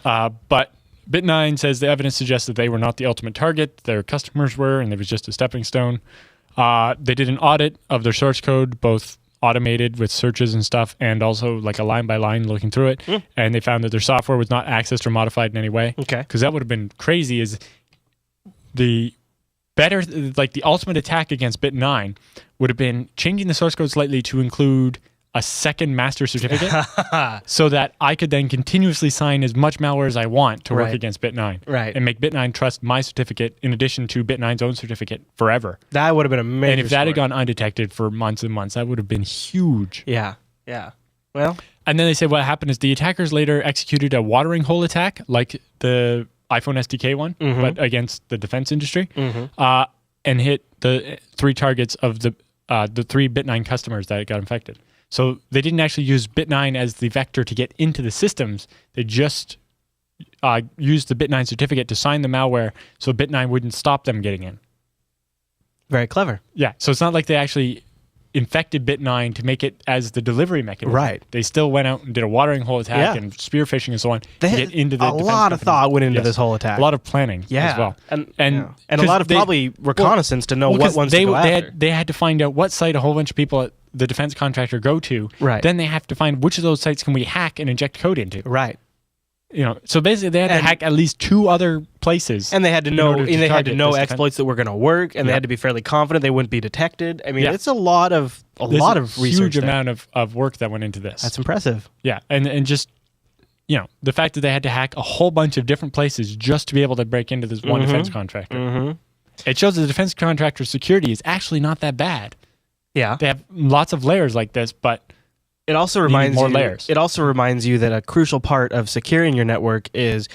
But Bit9 says the evidence suggests that they were not the ultimate target. Their customers were, and it was just a stepping stone. They did an audit of their source code, both automated with searches and stuff, and also like a line by line looking through it. And they found that their software was not accessed or modified in any way. Okay. Because that would have been crazy. Is the ultimate attack against Bit9 would have been changing the source code slightly to include a second master certificate so that I could then continuously sign as much malware as I want to work against Bit9. Right. And make Bit9 trust my certificate in addition to Bit9's own certificate forever. That would have been a major And if that had gone undetected for months and months, that would have been huge. Yeah. Yeah. Well. And then they said what happened is the attackers later executed a watering hole attack like the iPhone SDK one, but against the defense industry, and hit the 3 targets of the 3 Bit9 customers that got infected. So they didn't actually use Bit9 as the vector to get into the systems. They just used the Bit9 certificate to sign the malware so Bit9 wouldn't stop them getting in. Very clever. Yeah. So it's not like they actually infected Bit9 to make it as the delivery mechanism. Right. They still went out and did a watering hole attack and spear phishing and so on to get into the a lot of thought went into this whole attack. A lot of planning as well. And a lot of probably reconnaissance to know what ones to go after. They had to find out what site a whole bunch of people at the defense contractor go to. Right. Then they have to find which of those sites can we hack and inject code into. Right. So basically they had to hack at least 2 other places. And they had to know exploits that were going to work, and they had to be fairly confident they wouldn't be detected. I mean, it's a lot of research. Huge amount of work that went into this. That's impressive. Yeah. And just the fact that they had to hack a whole bunch of different places just to be able to break into this one defense contractor. It shows that the defense contractor security is actually not that bad. Yeah. They have lots of layers like this, but it also reminds more layers. It also reminds you that a crucial part of securing your network is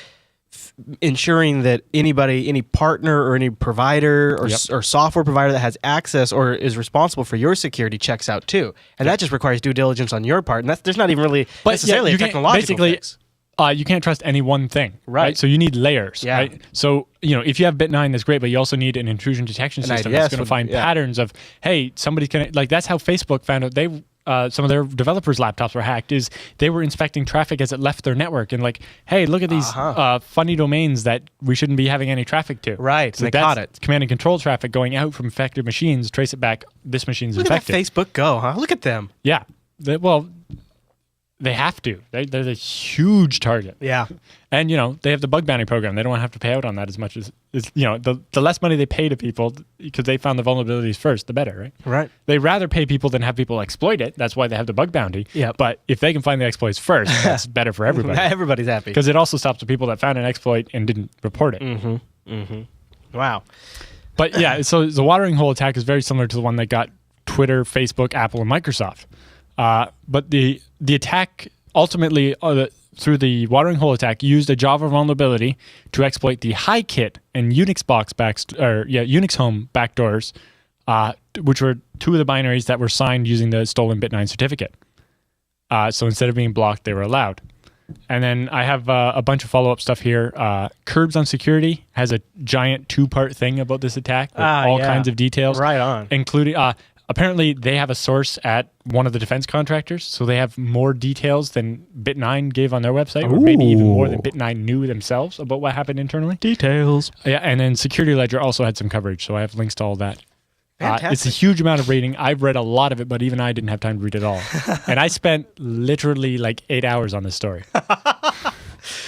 ensuring that any partner or any provider or software provider that has access or is responsible for your security checks out too. And that just requires due diligence on your part. And there's not even really necessarily a technological fix. You can't trust any one thing, right? So you need layers, right? So, if you have Bit9, that's great, but you also need an intrusion detection system that's going to find patterns of, hey, somebody's going to, that's how Facebook found out some of their developers' laptops were hacked, is they were inspecting traffic as it left their network and hey, look at these funny domains that we shouldn't be having any traffic to. Right, so they caught it. Command and control traffic going out from infected machines, trace it back, this machine's infected. Look at that Facebook Go, huh? Look at them. Yeah. They have to. They're a huge target. Yeah. And, they have the bug bounty program. They don't want to have to pay out on that as much as the less money they pay to people because they found the vulnerabilities first, the better, right? Right. They rather pay people than have people exploit it. That's why they have the bug bounty. Yep. But if they can find the exploits first, that's better for everybody. Everybody's happy. Because it also stops the people that found an exploit and didn't report it. Mm-hmm. Mm-hmm. Wow. But yeah, so the watering hole attack is very similar to the one that got Twitter, Facebook, Apple, and Microsoft. But the attack ultimately, through the watering hole attack, used a Java vulnerability to exploit the HiKit and Unix Unix Home backdoors, which were two of the binaries that were signed using the stolen Bit9 certificate. So instead of being blocked, they were allowed. And then I have a bunch of follow-up stuff here. Curbs on Security has a giant 2-part thing about this attack with all kinds of details. Right on. Including, apparently they have a source at one of the defense contractors, so they have more details than Bit9 gave on their website, or maybe even more than Bit9 knew themselves about what happened internally. Details. Yeah, and then Security Ledger also had some coverage, so I have links to all that. Fantastic. It's a huge amount of reading. I've read a lot of it, but even I didn't have time to read it all. And I spent literally like 8 hours on this story.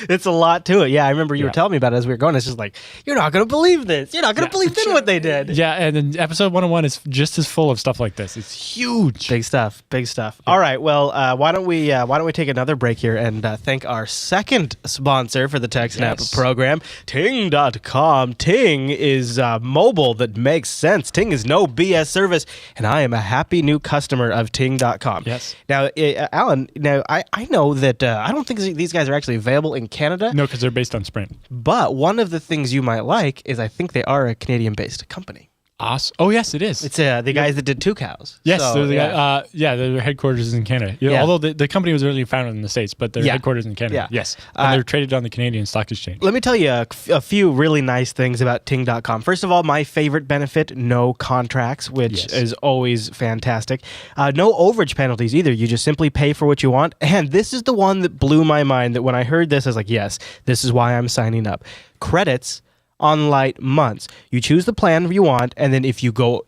It's a lot to it. Yeah, I remember you were telling me about it as we were going. It's just like, you're not going to believe this. You're not going to believe what they did. Yeah, and then episode 101 is just as full of stuff like this. It's huge. Big stuff. Big stuff. Yeah. All right. Well, why don't we take another break here and thank our second sponsor for the TechSNAP program, Ting.com. Ting is mobile that makes sense. Ting is no BS service, and I am a happy new customer of Ting.com. Yes. Now, Alan, I know that I don't think these guys are actually available in Canada. No, because they're based on Sprint. But one of the things you might like is I think they are a Canadian-based company. Awesome. Oh, yes, it is. It's the guys that did Two Cows. Yes, so, their headquarters is in Canada. Although the company was originally founded in the States, but their headquarters in Canada. Yeah. Yes, and they're traded on the Canadian Stock Exchange. Let me tell you a few really nice things about Ting.com. First of all, my favorite benefit, no contracts, which is always fantastic. No overage penalties either. You just simply pay for what you want. And this is the one that blew my mind, that when I heard this, I was like, yes, this is why I'm signing up. Credits on light months. You choose the plan you want, and then if you go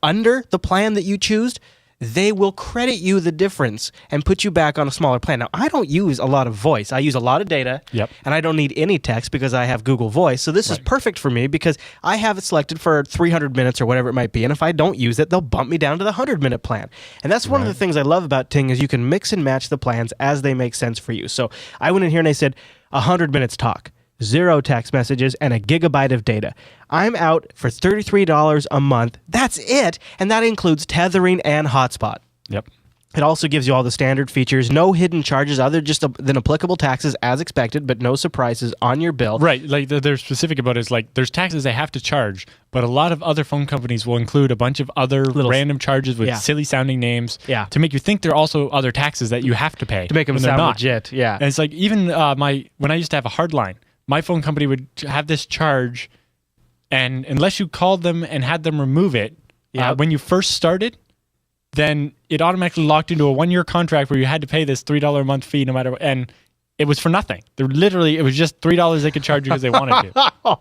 under the plan that you choose, they will credit you the difference and put you back on a smaller plan. Now, I don't use a lot of voice. I use a lot of data, and I don't need any text because I have Google Voice. So this is perfect for me because I have it selected for 300 minutes or whatever it might be, and if I don't use it, they'll bump me down to the 100-minute plan. And that's one of the things I love about Ting is you can mix and match the plans as they make sense for you. So I went in here and I said 100 minutes talk, 0 text messages, and a gigabyte of data. I'm out for $33 a month. That's it, and that includes tethering and hotspot. Yep. It also gives you all the standard features, no hidden charges other than applicable taxes as expected, but no surprises on your bill. Right, like they're specific about it. Is like there's taxes they have to charge, but a lot of other phone companies will include a bunch of other random charges with silly sounding names to make you think there are also other taxes that you have to pay. To make them sound legit, yeah. And it's like even when I used to have a hard line, my phone company would have this charge, and unless you called them and had them remove it when you first started, then it automatically locked into a 1-year contract where you had to pay this $3 a month fee no matter what. And it was for nothing. It was just $3 they could charge you because they wanted to. Oh,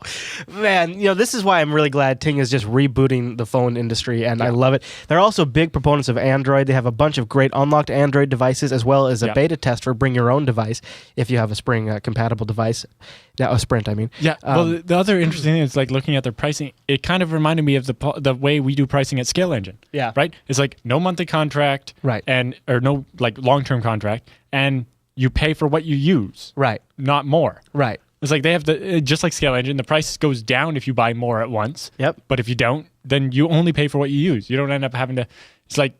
man, this is why I'm really glad Ting is just rebooting the phone industry, and I love it. They're also big proponents of Android. They have a bunch of great unlocked Android devices, as well as a beta test for bring your own device if you have a Spring compatible device. A Sprint, I mean. Yeah. Well, the other interesting thing is like looking at their pricing. It kind of reminded me of the way we do pricing at Scale Engine. Yeah. Right. It's like no monthly contract. Right. Or no like long-term contract, and you pay for what you use. Right. Not more. Right. It's like they have just like Scale Engine, the price goes down if you buy more at once. Yep. But if you don't, then you only pay for what you use. You don't end up having to. It's like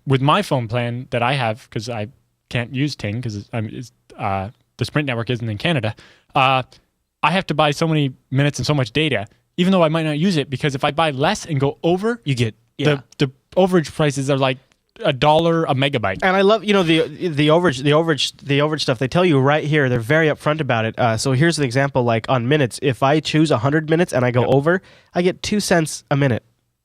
with my phone plan that I have, because I can't use Ting because the Sprint network isn't in Canada. I have to buy so many minutes and so much data, even though I might not use it, because if I buy less and go over, you get the overage prices are like $1 a megabyte. And I love, the overage stuff. They tell you right here. They're very upfront about it. So here's an example, like on minutes. If I choose 100 minutes and I go over, I get 2 cents a minute.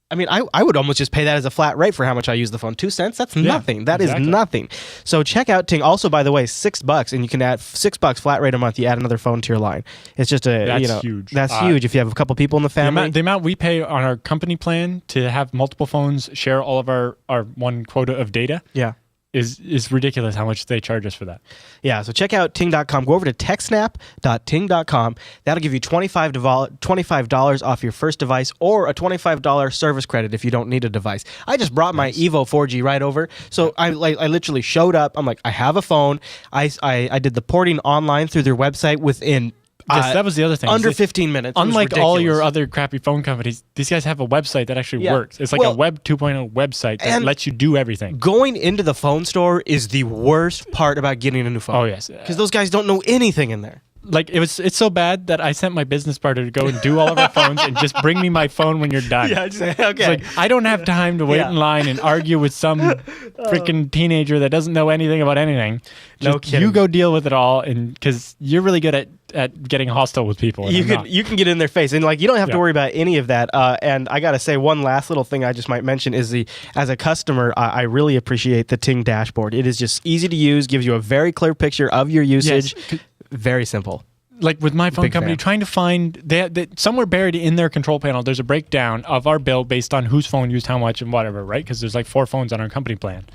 I mean, I would almost just pay that as a flat rate for how much I use the phone. 2 cents? That's nothing. That is nothing. So check out Ting. Also, by the way, $6, and you can add $6 flat rate a month. You add another phone to your line. It's just that's huge. That's huge if you have a couple people in the family. The amount we pay on our company plan to have multiple phones share all of our one quota of data. Yeah. is ridiculous how much they charge us for that. Yeah, so check out ting.com. Go over to techsnap.ting.com. That'll give you $25 off your first device or a $25 service credit if you don't need a device. I just brought my Evo 4G right over. So I literally showed up. I'm like, I have a phone. I did the porting online through their website within Yes, that was the other thing. under 15 minutes. Unlike all your other crappy phone companies, these guys have a website that actually works. It's like a Web 2.0 website that lets you do everything. Going into the phone store is the worst part about getting a new phone. Oh, yes. Because those guys don't know anything in there. Like it's so bad that I sent my business partner to go and do all of our phones and just bring me my phone when you're done. Yeah, okay. It's like, I don't have time to wait in line and argue with some freaking teenager that doesn't know anything about anything. No kidding. You go deal with it all, and because you're really good at getting hostile with people. You can get in their face, and like you don't have to worry about any of that. And I gotta say, one last little thing I just might mention is as a customer, I really appreciate the Ting dashboard. It is just easy to use, gives you a very clear picture of your usage. Yes. Very simple. Like with my phone company, trying to find they somewhere buried in their control panel, there's a breakdown of our bill based on whose phone used how much and whatever, right? Because there's like 4 phones on our company plan.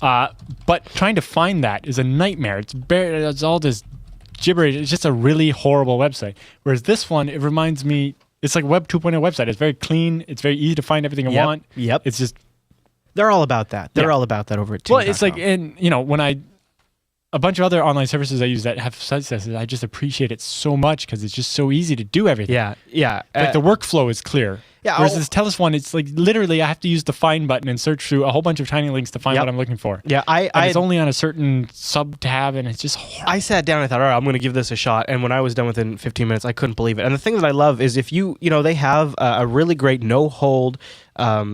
But trying to find that is a nightmare. It's all this gibberish. It's just a really horrible website. Whereas this one, it reminds me, it's like a Web 2.0 website. It's very clean. It's very easy to find everything I want. Yep. It's just they're all about that. They're all about that over at Ting.com. Well, it's like when a bunch of other online services I use that have successes, I just appreciate it so much because it's just so easy to do everything. Yeah. Like the workflow is clear. Yeah. Whereas this TELUS one, it's like literally I have to use the find button and search through a whole bunch of tiny links to find what I'm looking for. Yeah, it's only on a certain sub tab, and it's just horrible. I sat down and thought, all right, I'm going to give this a shot. And when I was done within 15 minutes, I couldn't believe it. And the thing that I love is if they have a really great no hold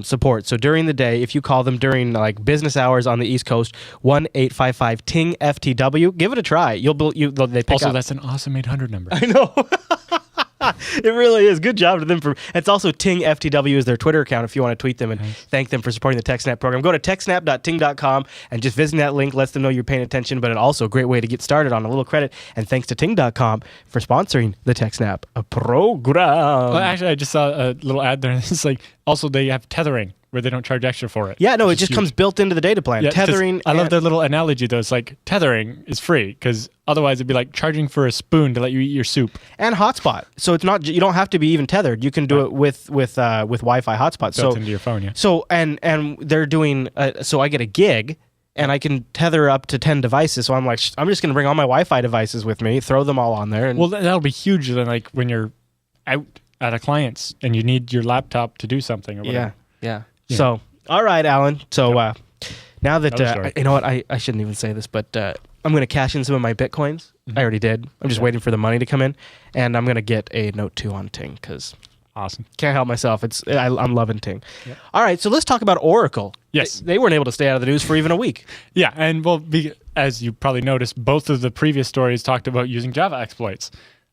support. So during the day, if you call them during like business hours on the East Coast, 1-855-TING-FTW, give it a try. They pick also, up. That's an awesome 800 number. I know. It really is. Good job to them. It's also Ting FTW is their Twitter account if you want to tweet them and thank them for supporting the TechSNAP program. Go to techsnap.ting.com and just visiting that link lets them know you're paying attention, but it's also a great way to get started on a little credit. And thanks to Ting.com for sponsoring the TechSNAP program. Well, actually, I just saw a little ad there. It's like also they have tethering where they don't charge extra for it. Yeah, no, it just comes built into the data plan. Yeah, tethering. I love their little analogy, though. It's like tethering is free because otherwise it'd be like charging for a spoon to let you eat your soup. And hotspot. So it's not, you don't have to be even tethered. You can do it with Wi-Fi hotspot. Built into your phone, yeah. So, and they're doing, so I get a gig and I can tether up to 10 devices. So I'm like, I'm just going to bring all my Wi-Fi devices with me, throw them all on there. And well, that'll be huge then, like when you're out at a client's and you need your laptop to do something or whatever. Yeah. So, all right, Alan. So now that, you know what, I shouldn't even say this, but I'm going to cash in some of my Bitcoins. I already did. I'm just waiting for the money to come in. And I'm going to get a Note 2 on Ting because awesome. Can't help myself. I'm loving Ting. Yep. All right, so let's talk about Oracle. Yes. They weren't able to stay out of the news for even a week. Yeah, and well, as you probably noticed, both of the previous stories talked about using Java exploits.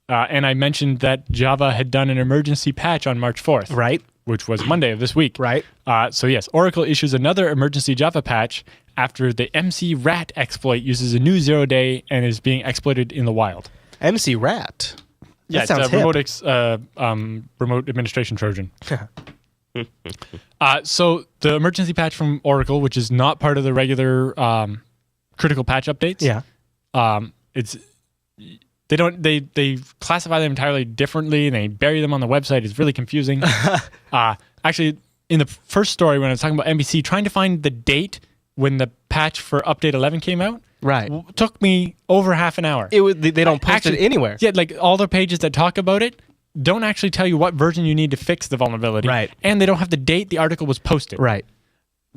And I mentioned that Java had done an emergency patch on March 4th. Right. Which was Monday of this week. Right. So yes, Oracle issues another emergency Java patch after the MC Rat exploit uses a new 0-day and is being exploited in the wild. MC Rat? Yeah, it's a remote administration Trojan. So the emergency patch from Oracle, which is not part of the regular critical patch updates. Yeah. They classify them entirely differently and they bury them on the website. It's really confusing. Actually, in the first story when I was talking about NBC, trying to find the date when the patch for update 11 came out, took me over half an hour. They don't post it anywhere. Yeah, like all the pages that talk about it don't actually tell you what version you need to fix the vulnerability. Right. And they don't have the date the article was posted. Right.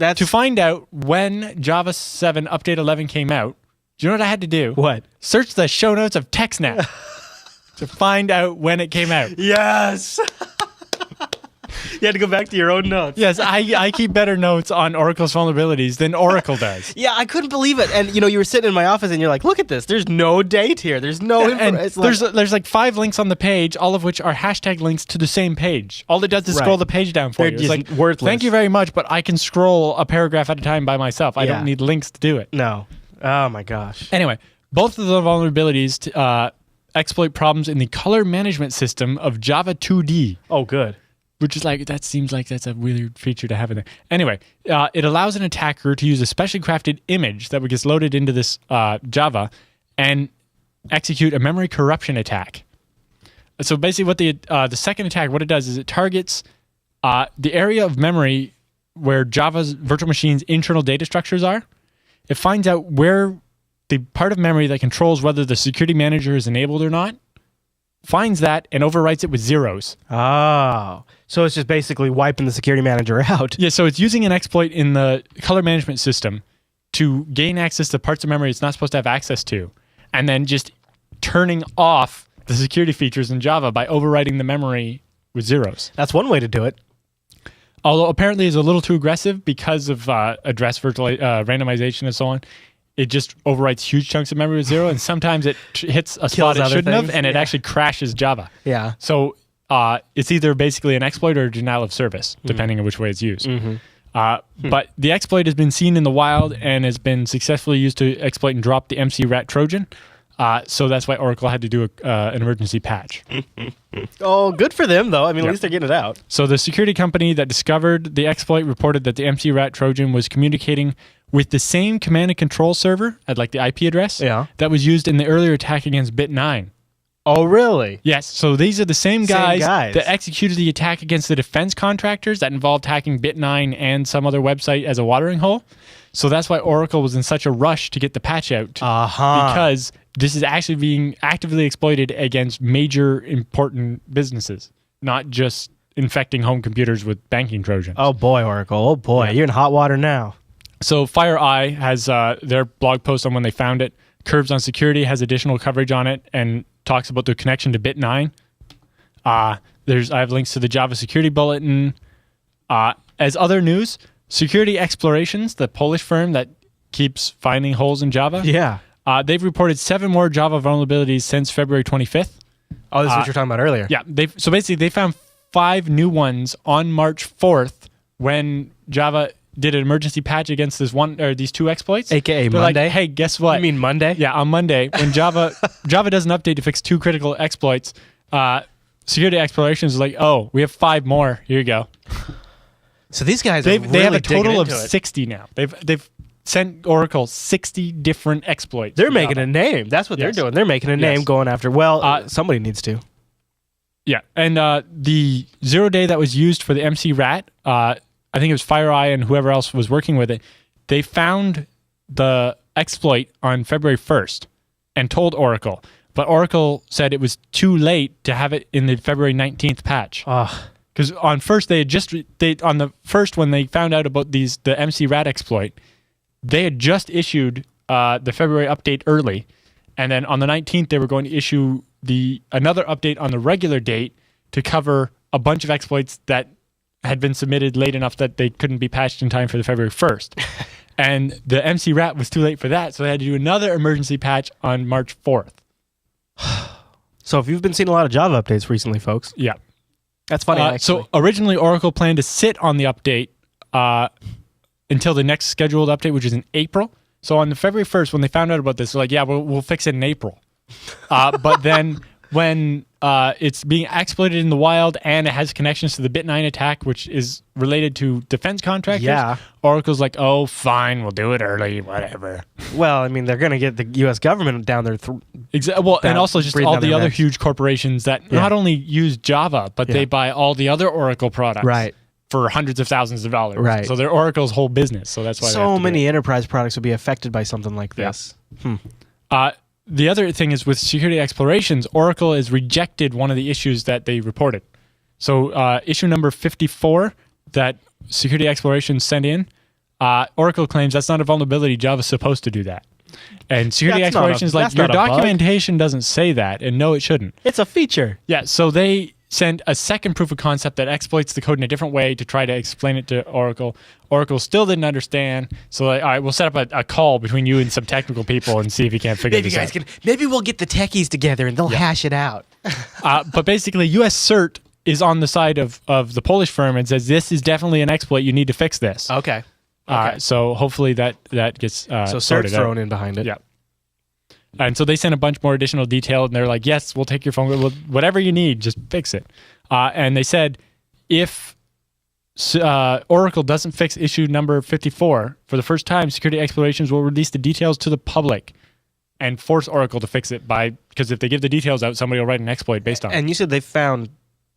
To find out when Java 7 update 11 came out, do you know what I had to do? What? Search the show notes of TechSNAP to find out when it came out. Yes. You had to go back to your own notes. Yes, I keep better notes on Oracle's vulnerabilities than Oracle does. Yeah, I couldn't believe it. And you were sitting in my office and you're like, look at this. There's no date here. There's no information. There's like 5 links on the page, all of which are hashtag links to the same page. All it does is scroll the page down for you. It's like, worthless. Thank you very much, but I can scroll a paragraph at a time by myself. I don't need links to do it. No. Oh my gosh. Anyway, both of the vulnerabilities exploit problems in the color management system of Java 2D. Oh, good. which is like, that seems like that's a weird feature to have in there. Anyway, it allows an attacker to use a specially crafted image that gets loaded into this Java and execute a memory corruption attack. So basically what the second attack, what it does is it targets the area of memory where Java's virtual machine's internal data structures are. It finds out where the part of memory that controls whether the security manager is enabled or not, finds that and overwrites it with zeros. Oh, so it's just basically wiping the security manager out. Yeah, so it's using an exploit in the color management system to gain access to parts of memory it's not supposed to have access to, and then just turning off the security features in Java by overwriting the memory with zeros. That's one way to do it. Although apparently it's a little too aggressive because of address virtual randomization and so on. It just overwrites huge chunks of memory with zero, and sometimes it hits a spot it shouldn't have, and it actually crashes Java. Yeah. So it's either basically an exploit or a denial of service, depending on which way it's used. But the exploit has been seen in the wild and has been successfully used to exploit and drop the MC Rat Trojan. So that's why Oracle had to do an emergency patch. Oh, good for them, though. I mean, at least they're getting it out. So the security company that discovered the exploit reported that the MC Rat Trojan was communicating with the same command and control server at like the IP address that was used in the earlier attack against Bit9. Oh, really? Yes. So these are the same guys that executed the attack against the defense contractors that involved hacking Bit9 and some other website as a watering hole. So that's why Oracle was in such a rush to get the patch out. Because this is actually being actively exploited against major important businesses, not just infecting home computers with banking Trojans. Oh, boy, Oracle. Oh, boy. You're in hot water now. So FireEye has their blog post on when they found it. Curves on Security has additional coverage on it and talks about the connection to Bit9. I have links to the Java Security Bulletin. As other news, Security Explorations, the Polish firm that keeps finding holes in Java, they've reported 7 more Java vulnerabilities since February 25th. Oh, this is what you were talking about earlier. Yeah. So basically, they found 5 new ones on March 4th when Java did an emergency patch against these 2 exploits. AKA They're Monday? like, hey, guess what? You mean Monday? Yeah, on Monday, when Java does an update to fix 2 critical exploits, Security Explorations is like, oh, we have 5 more. Here you go. So these guys they really have a total of into it. 60 now. They've sent Oracle 60 different exploits. They're making a name. That's what they're doing. They're making a name going after, somebody needs to. Yeah, and the 0 day that was used for the MC Rat, I think it was FireEye and whoever else was working with it, they found the exploit on February 1st and told Oracle. But Oracle said it was too late to have it in the February 19th patch. Because on the first when they found out about the MC Rat exploit, they had just issued the February update early. And then on the 19th, they were going to issue another update on the regular date to cover a bunch of exploits that had been submitted late enough that they couldn't be patched in time for the February 1st. And the MC Rat was too late for that, so they had to do another emergency patch on March 4th. So if you've been seeing a lot of Java updates recently, folks. Yeah. That's funny, actually. So originally, Oracle planned to sit on the update until the next scheduled update, which is in April. So on the February 1st, when they found out about this, they're like, yeah, we'll fix it in April. But then when it's being exploited in the wild and it has connections to the Bit9 attack, which is related to defense contractors, Oracle's like, oh, fine, we'll do it early, whatever. Well, I mean, they're going to get the U.S. government down there. And also just all the other huge corporations that not only use Java, but they buy all the other Oracle products. Right. For hundreds of thousands of dollars. Right. So they're Oracle's whole business. So that's why so many enterprise products would be affected by something like this. The other thing is with Security Explorations, Oracle has rejected one of the issues that they reported. So issue number 54 that Security Explorations sent in, Oracle claims that's not a vulnerability. Java's supposed to do that. And Security Explorations is like, your documentation doesn't say that, and no, it shouldn't. It's a feature. Yeah, so they sent a second proof of concept that exploits the code in a different way to try to explain it to Oracle. Oracle still didn't understand, so all right, we'll set up a call between you and some technical people and see if you can't figure this out. Maybe we'll get the techies together and they'll hash it out. But basically, US CERT is on the side of the Polish firm and says, this is definitely an exploit, you need to fix this. Okay. So hopefully that gets so CERT's thrown in behind it. Yeah. And so they sent a bunch more additional detail, and they're like, yes, we'll take your phone, whatever you need, just fix it. And they said, if Oracle doesn't fix issue number 54 for the first time, security explorations will release the details to the public and force Oracle to fix it because if they give the details out, somebody will write an exploit based on it. And you said they found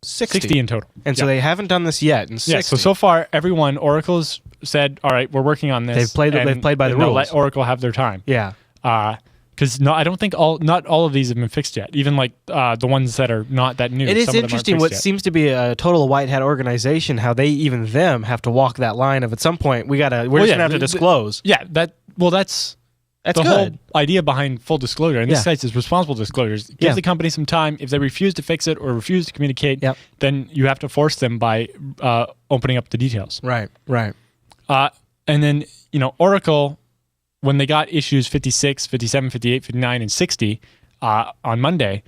60 in total. And so they haven't done this yet. In 60. Yeah, so far, everyone, Oracle's said, all right, we're working on this. They've played by the rules. Let Oracle have their time. Yeah. Because I don't think not all of these have been fixed yet. Even like the ones that are not that new. It is interesting what seems to be a total white hat organization, how they even them have to walk that line of at some point we're just gonna have to disclose. That's the good. whole idea behind full disclosure. And this site is responsible disclosures. Give the company some time. If they refuse to fix it or refuse to communicate, then you have to force them by opening up the details. Right. And then, Oracle, when they got issues 56, 57, 58, 59, and 60 on Monday,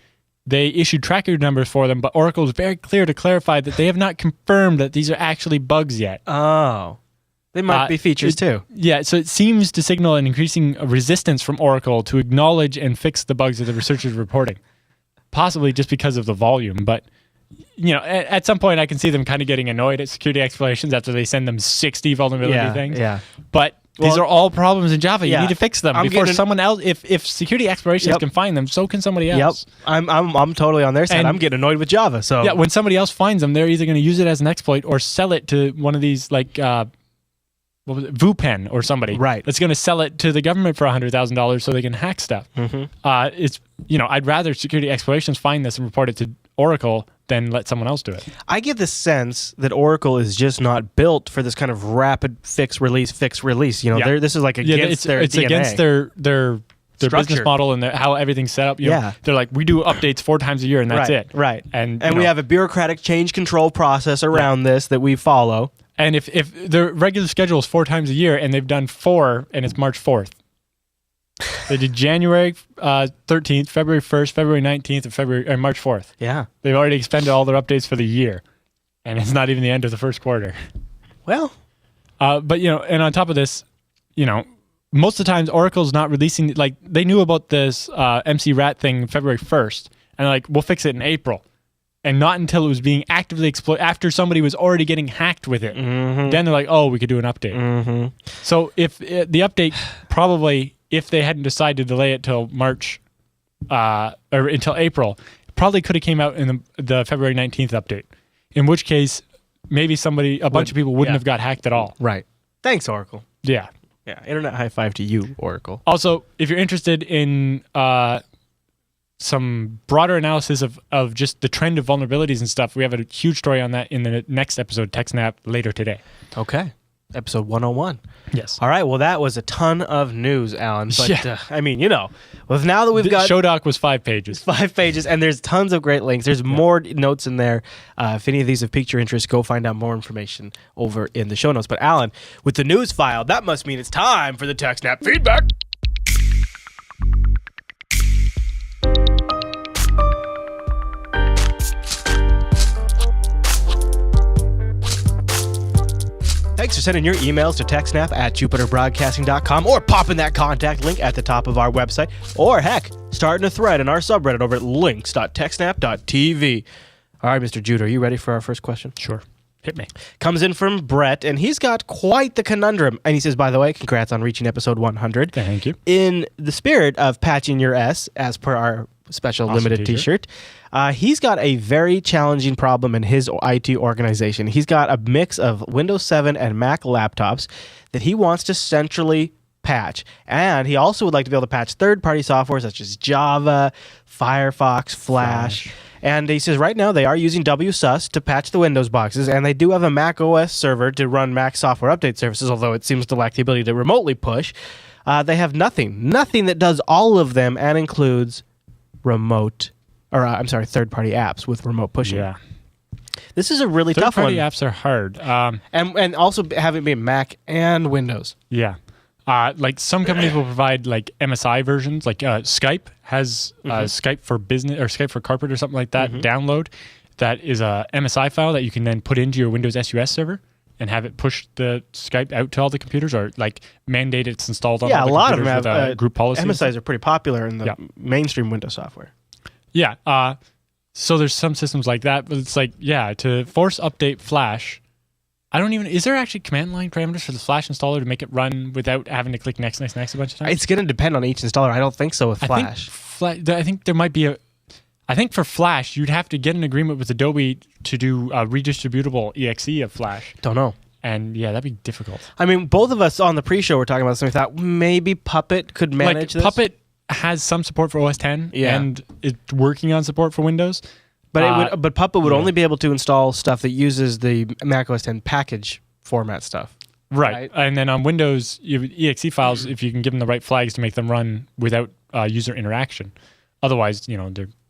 they issued tracker numbers for them, but Oracle was very clear to clarify that they have not confirmed that these are actually bugs yet. Oh. They might be features too. Yeah, so it seems to signal an increasing resistance from Oracle to acknowledge and fix the bugs that the researchers are reporting, possibly just because of the volume. But at some point, I can see them kind of getting annoyed at security explorations after they send them 60 vulnerability things. Yeah. But these are all problems in Java. You need to fix them before someone else. If security explorations can find them, so can somebody else. Yep. I'm totally on their side. I'm getting annoyed with Java. So yeah, when somebody else finds them, they're either going to use it as an exploit or sell it to one of these VuPen or somebody that's going to sell it to the government for $100,000 so they can hack stuff. I'd rather security explorations find this and report it to Oracle than let someone else do it. I get the sense that Oracle is just not built for this kind of rapid fix release. This is like against their it's DNA. Against their business model and how everything's set up. They're like, we do updates 4 times a year and that's it. Right. And we have a bureaucratic change control process around this that we follow. And if their regular schedule is 4 times a year and they've done 4 and it's March 4th, they did January 13th, February 1st, February 19th, and March 4th. Yeah. They've already expended all their updates for the year. And it's not even the end of the first quarter. Well. But, and on top of this, most of the times Oracle's not releasing, they knew about this MC Rat thing February 1st. And we'll fix it in April. And not until it was being actively exploited, after somebody was already getting hacked with it. Then they're like, oh, we could do an update. So if the update probably, if they hadn't decided to delay it till March or until April, probably could have came out in the February 19th update. In which case, maybe a bunch of people wouldn't have got hacked at all. Right. Thanks, Oracle. Yeah. Yeah. Internet high five to you, Oracle. Also, if you're interested in some broader analysis of just the trend of vulnerabilities and stuff, we have a huge story on that in the next episode, TechSNAP, later today. Okay. Episode 101. Yes. All right. Well, that was a ton of news, Alan. But, now that we've got... Show doc was 5 pages. 5 pages, and there's tons of great links. There's more notes in there. If any of these have piqued your interest, go find out more information over in the show notes. But, Alan, with the news file, that must mean it's time for the TechSNAP feedback. Thanks for sending your emails to TechSNAP@JupiterBroadcasting.com or popping that contact link at the top of our website. Or, heck, starting a thread in our subreddit over at links.techsnap.tv. All right, Mr. Jude, are you ready for our first question? Sure. Hit me. Comes in from Brett, and he's got quite the conundrum. And he says, by the way, congrats on reaching episode 100. Thank you. In the spirit of patching your S, as per our special limited t-shirt, he's got a very challenging problem in his IT organization. He's got a mix of Windows 7 and Mac laptops that he wants to centrally patch. And he also would like to be able to patch third-party software such as Java, Firefox, Flash. And he says right now they are using WSUS to patch the Windows boxes, and they do have a Mac OS server to run Mac software update services, although it seems to lack the ability to remotely push. They have nothing that does all of them and includes third-party apps with remote pushing. Yeah. This is a really tough one. Third-party apps are hard. And also having been Mac and Windows. Yeah. Some companies will provide MSI versions, Skype has Skype for Business or Skype for Corporate or something like that download. That is a MSI file that you can then put into your Windows SUS server and have it push the Skype out to all the computers or mandate it's installed on all the computers. Yeah, a lot of them have group policies. MSIs are pretty popular in the mainstream Windows software. Yeah. So there's some systems like that, but it's like, yeah, to force update Flash, is there actually command line parameters for the Flash installer to make it run without having to click next a bunch of times? It's going to depend on each installer. I don't think so with Flash. I think there might be I think for Flash, you'd have to get an agreement with Adobe to do a redistributable exe of Flash. Don't know. And yeah, that'd be difficult. I mean, both of us on the pre-show were talking about this, and we thought maybe Puppet could manage this. Puppet has some support for OS X, and it's working on support for Windows. But but Puppet would only be able to install stuff that uses the Mac OS X package format stuff. Right. And then on Windows, you have exe files, if you can give them the right flags to make them run without user interaction. Otherwise,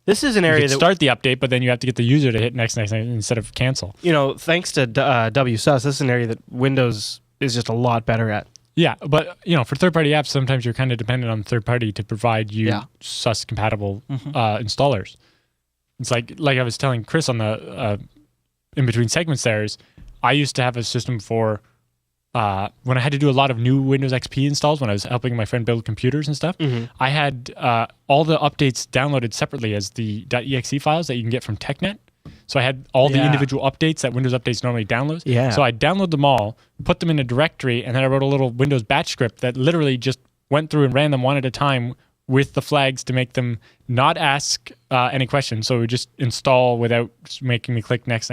this is an area that start the update, but then you have to get the user to hit next instead of cancel. Thanks to WSUS, this is an area that Windows is just a lot better at. Yeah, but for third-party apps, sometimes you're kind of dependent on the third party to provide you SUS compatible installers. It's like I was telling Chris on the in between segments there is I used to have a system for when I had to do a lot of new Windows XP installs when I was helping my friend build computers and stuff. I had all the updates downloaded separately as the .exe files that you can get from TechNet. So I had all the individual updates that Windows Updates normally downloads. Yeah. So I download them all, put them in a directory, and then I wrote a little Windows batch script that literally just went through and ran them one at a time with the flags to make them not ask any questions. So it would just install without making me click next.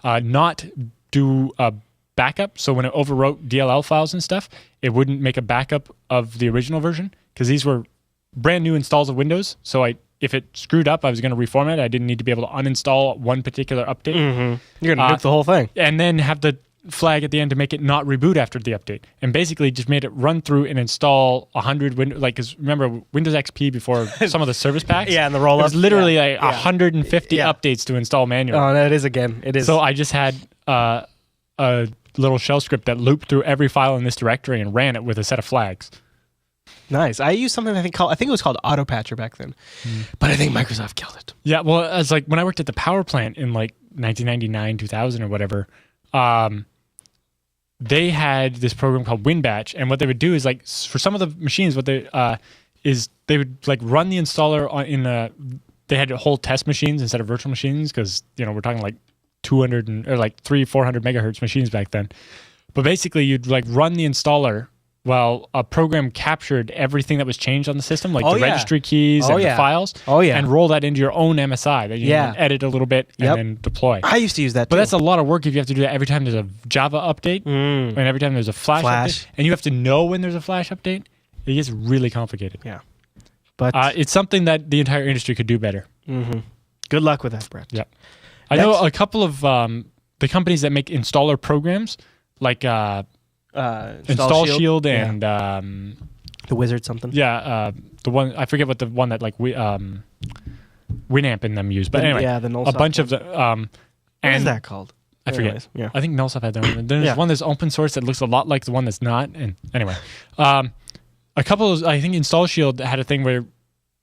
Not do a backup. So when it overwrote DLL files and stuff, it wouldn't make a backup of the original version because these were brand new installs of Windows. So if it screwed up, I was going to reformat it. I didn't need to be able to uninstall one particular update. You're going to nuke the whole thing. And then have the flag at the end to make it not reboot after the update. And basically just made it run through and install 100 Windows. Because remember, Windows XP before some of the service packs? And the roll-up. It was literally 150 updates to install manually. Oh, no, it is again. It is. So I just had a little shell script that looped through every file in this directory and ran it with a set of flags. Nice. I used something I think it was called Autopatcher back then, but I think Microsoft killed it. Yeah, well, it's like when I worked at the power plant in like 1999, 2000 or whatever, they had this program called WinBatch, and what they would do is like for some of the machines, what they they would like run the installer they had whole test machines instead of virtual machines because we're talking like 200 or like 400 megahertz machines back then. But basically, you'd like run the installer. Well, a program captured everything that was changed on the system, like the registry keys and the files, and roll that into your own MSI that you can edit a little bit and then deploy. I used to use that too. But that's a lot of work if you have to do that every time there's a Java update and every time there's a Flash update. And you have to know when there's a Flash update. It gets really complicated. Yeah. But it's something that the entire industry could do better. Good luck with that, Brett. Yeah. I know a couple of the companies that make installer programs, like Install Shield and the Wizard something. Yeah, the one I forget what the one that like Winamp and them use, but anyway, a bunch of the what is that called? I forget. Yeah, I think Nullsoft had their own. There's one that's open source that looks a lot like the one that's not. And anyway, a couple of I think Install Shield had a thing where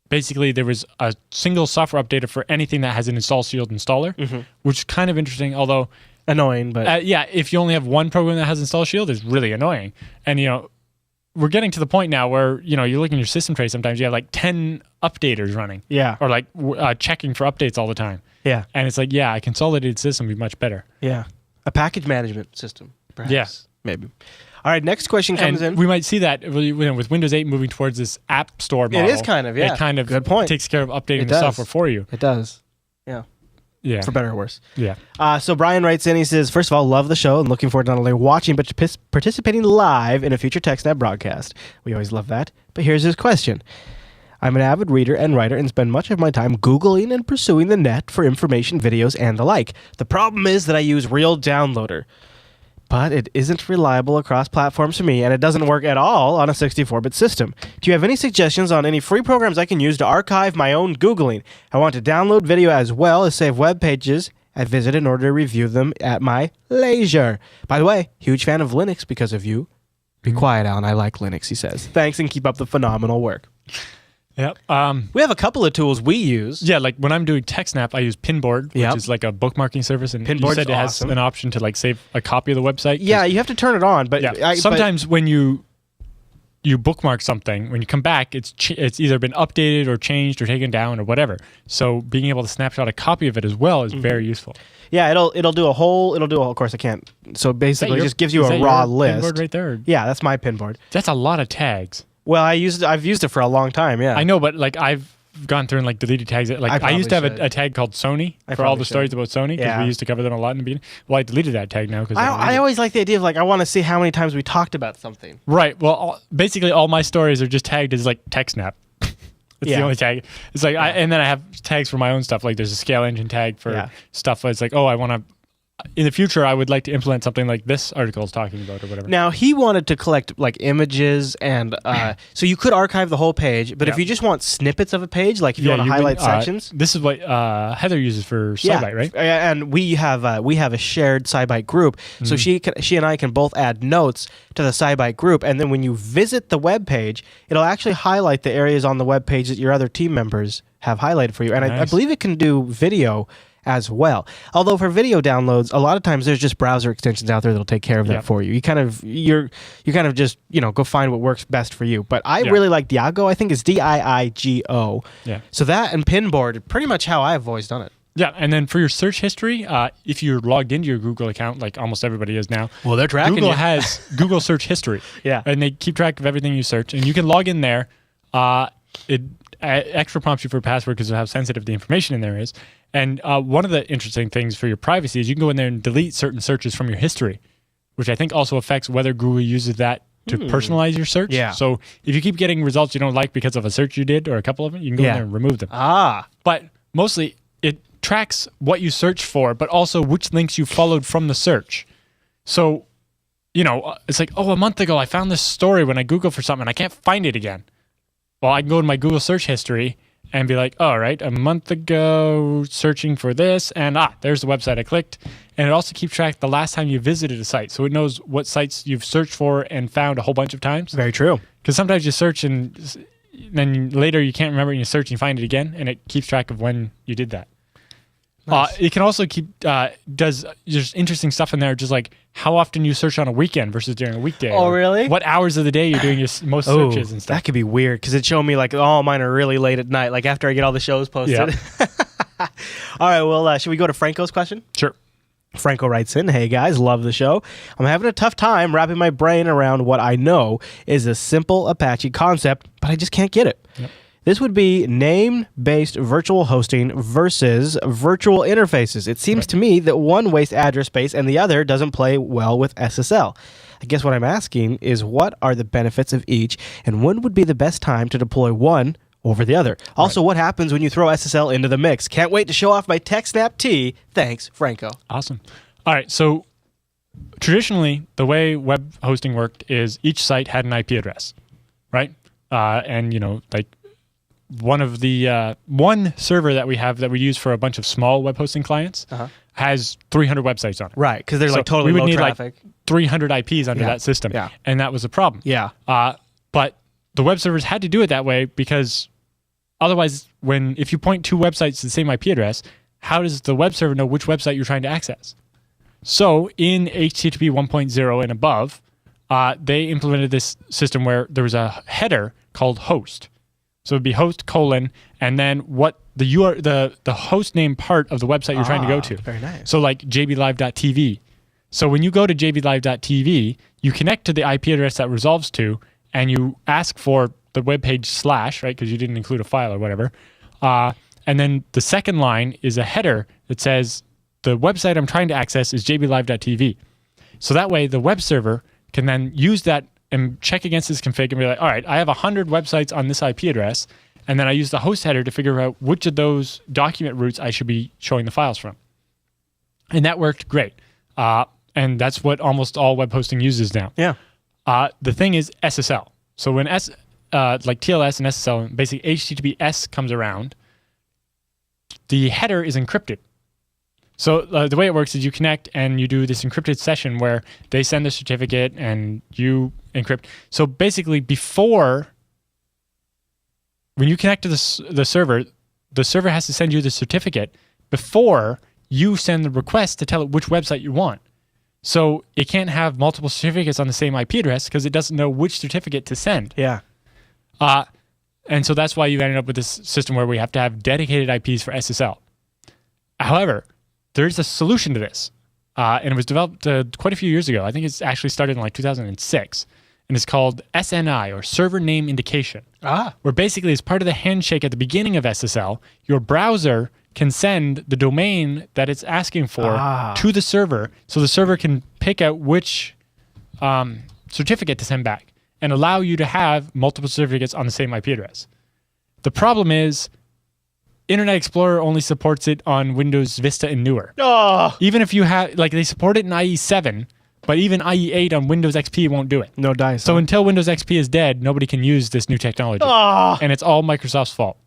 basically there was a single software updater for anything that has an Install Shield installer, which is kind of interesting, although annoying. But if you only have one program that has Install Shield, it's really annoying. And we're getting to the point now where you look in your system tray. Sometimes you have like 10 updaters running. Yeah. Or like checking for updates all the time. Yeah. And it's like, a consolidated system would be much better. Yeah. A package management system, perhaps. Yeah. Maybe. All right, next question comes in. We might see that with Windows 8 moving towards this app store model. It is kind of, It kind of good point. Takes care of updating the software for you. It does. Yeah. Yeah. For better or worse. Yeah. So Brian writes in, he says, first of all, love the show and looking forward to not only watching, but to participating live in a future TechSNAP broadcast. We always love that. But here's his question. I'm an avid reader and writer and spend much of my time Googling and pursuing the net for information, videos, and the like. The problem is that I use Real Downloader, but it isn't reliable across platforms for me, and it doesn't work at all on a 64-bit system. Do you have any suggestions on any free programs I can use to archive my own Googling? I want to download video as well as save web pages I visit in order to review them at my leisure. By the way, huge fan of Linux because of you. Be quiet, Alan. I like Linux, he says. Thanks, and keep up the phenomenal work. Yep. We have a couple of tools we use. Yeah, like when I'm doing TechSNAP, I use Pinboard, which is like a bookmarking service, and you said it has an option to like save a copy of the website. Yeah, you have to turn it on, but sometimes when you you bookmark something, when you come back, it's either been updated or changed or taken down or whatever. So being able to snapshot a copy of it as well is very useful. Yeah, it'll do a whole. Of course, I can't. So basically, it just gives you a raw list. Pinboard right there. Yeah, that's my pinboard. That's a lot of tags. Well, I've used it for a long time. Yeah, I know, but like I've gone through and like deleted tags. Like I used to have a tag called Sony for all the stories about Sony because we used to cover them a lot in the beginning. Well, I deleted that tag now because I always like the idea of like I want to see how many times we talked about something. Right. Well, basically all my stories are just tagged as like TechSNAP. It's the only tag. It's like and then I have tags for my own stuff. Like there's a scale engine tag for stuff. It's like, oh, I want to. In the future, I would like to implement something like this article is talking about or whatever. Now, he wanted to collect like images and so you could archive the whole page, but if you just want snippets of a page, like if you want to highlight sections. This is what Heather uses for SciByte, right? And we have a shared SciByte group, so she and I can both add notes to the SciByte group, and then when you visit the web page, it'll actually highlight the areas on the web page that your other team members have highlighted for you. And I believe it can do video as well. Although for video downloads, a lot of times there's just browser extensions out there that'll take care of that for you. You kind of just go find what works best for you. But I really like Diigo. I think it's Diigo. Yeah. So that and Pinboard, pretty much how I've always done it. Yeah, and then for your search history, if you're logged into your Google account, like almost everybody is now, well, they're tracking Google has Google search history. Yeah, and they keep track of everything you search, and you can log in there. It extra prompts you for a password because of how sensitive the information in there is. And one of the interesting things for your privacy is you can go in there and delete certain searches from your history, which I think also affects whether Google uses that to personalize your search. Yeah. So if you keep getting results you don't like because of a search you did or a couple of them, you can go in there and remove them. But mostly it tracks what you searched for, but also which links you followed from the search. So, it's like, a month ago I found this story when I Googled for something and I can't find it again. Well, I can go in my Google search history and be like, all right, a month ago searching for this, and there's the website I clicked. And it also keeps track the last time you visited a site. So it knows what sites you've searched for and found a whole bunch of times. Very true. Because sometimes you search and then later you can't remember and you search and you find it again, and it keeps track of when you did that. Nice. It can also does just interesting stuff in there, just like how often you search on a weekend versus during a weekday. Oh, really? What hours of the day you're doing your most searches and stuff. That could be weird because it showed me like, mine are really late at night, like after I get all the shows posted. Yep. All right, well, should we go to Franco's question? Sure. Franco writes in, hey guys, love the show. I'm having a tough time wrapping my brain around what I know is a simple Apache concept, but I just can't get it. Yep. This would be name-based virtual hosting versus virtual interfaces. It seems to me that one wastes address space and the other doesn't play well with SSL. I guess what I'm asking is what are the benefits of each and when would be the best time to deploy one over the other? Also, what happens when you throw SSL into the mix? Can't wait to show off my TechSNAP tee. Thanks, Franco. Awesome. All right, so traditionally, the way web hosting worked is each site had an IP address, right? And, one of the one server that we have that we use for a bunch of small web hosting clients has 300 websites on it. Right, because they're like totally low traffic. We would need like 300 IPs under that system. Yeah. And that was a problem. Yeah. But the web servers had to do it that way because otherwise, if you point two websites to the same IP address, how does the web server know which website you're trying to access? So in HTTP 1.0 and above, they implemented this system where there was a header called host. So it'd be host : and then what the host name part of the website you're trying to go to. Very nice. So like jblive.tv. So when you go to jblive.tv, you connect to the IP address that resolves to, and you ask for the web page / right, because you didn't include a file or whatever. And then the second line is a header that says the website I'm trying to access is jblive.tv. So that way the web server can then use that and check against this config and be like, all right, I have 100 websites on this IP address, and then I use the host header to figure out which of those document routes I should be showing the files from. And that worked great. And that's what almost all web hosting uses now. Yeah. The thing is SSL. So when like TLS and SSL, basically HTTPS comes around, the header is encrypted. So the way it works is you connect and you do this encrypted session where they send the certificate and you encrypt. So basically when you connect to the server has to send you the certificate before you send the request to tell it which website you want. So it can't have multiple certificates on the same IP address because it doesn't know which certificate to send. Yeah. And so that's why you ended up with this system where we have to have dedicated IPs for SSL. However, there's a solution to this. And it was developed quite a few years ago. I think it's actually started in like 2006. And it's called SNI, or Server Name Indication. Where basically, as part of the handshake at the beginning of SSL, your browser can send the domain that it's asking for to the server, so the server can pick out which certificate to send back and allow you to have multiple certificates on the same IP address. The problem is Internet Explorer only supports it on Windows Vista and newer. Even if you have, like, they support it in IE7, but even IE8 on Windows XP won't do it. No dice. So until Windows XP is dead, nobody can use this new technology. And it's all Microsoft's fault.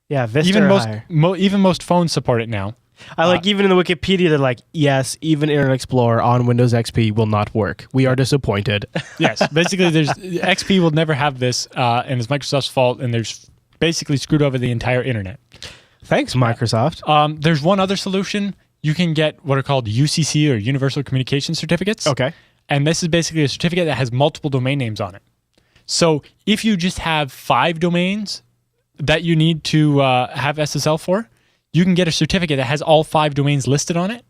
Yeah, Vista even most phones support it now. I like, even in the Wikipedia, they're like, yes, even Internet Explorer on Windows XP will not work. We are disappointed. Yes, basically, XP will never have this, and it's Microsoft's fault, and there's basically screwed over the entire internet. Thanks, Microsoft. There's one other solution. You can get what are called UCC, or Universal Communication Certificates. Okay. And this is basically a certificate that has multiple domain names on it. So if you just have 5 domains that you need to have SSL for, you can get a certificate that has all 5 domains listed on it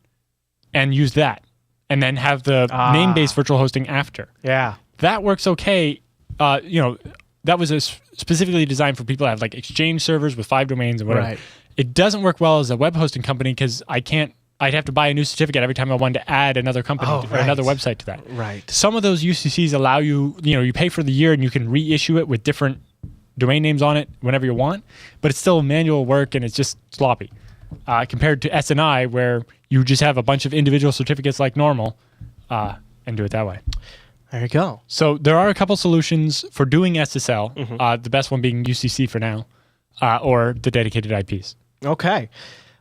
and use that. And then have the name-based virtual hosting after. Yeah. That works okay. That was specifically designed for people that have like Exchange servers with 5 domains and whatever. Right. It doesn't work well as a web hosting company because I'd have to buy a new certificate every time I wanted to add another company or another website to that. Right. Some of those UCCs allow you, you pay for the year and you can reissue it with different domain names on it whenever you want, but it's still manual work and it's just sloppy compared to SNI, where you just have a bunch of individual certificates like normal and do it that way. There you go. So there are a couple solutions for doing SSL, the best one being UCC for now, or the dedicated IPs. Okay.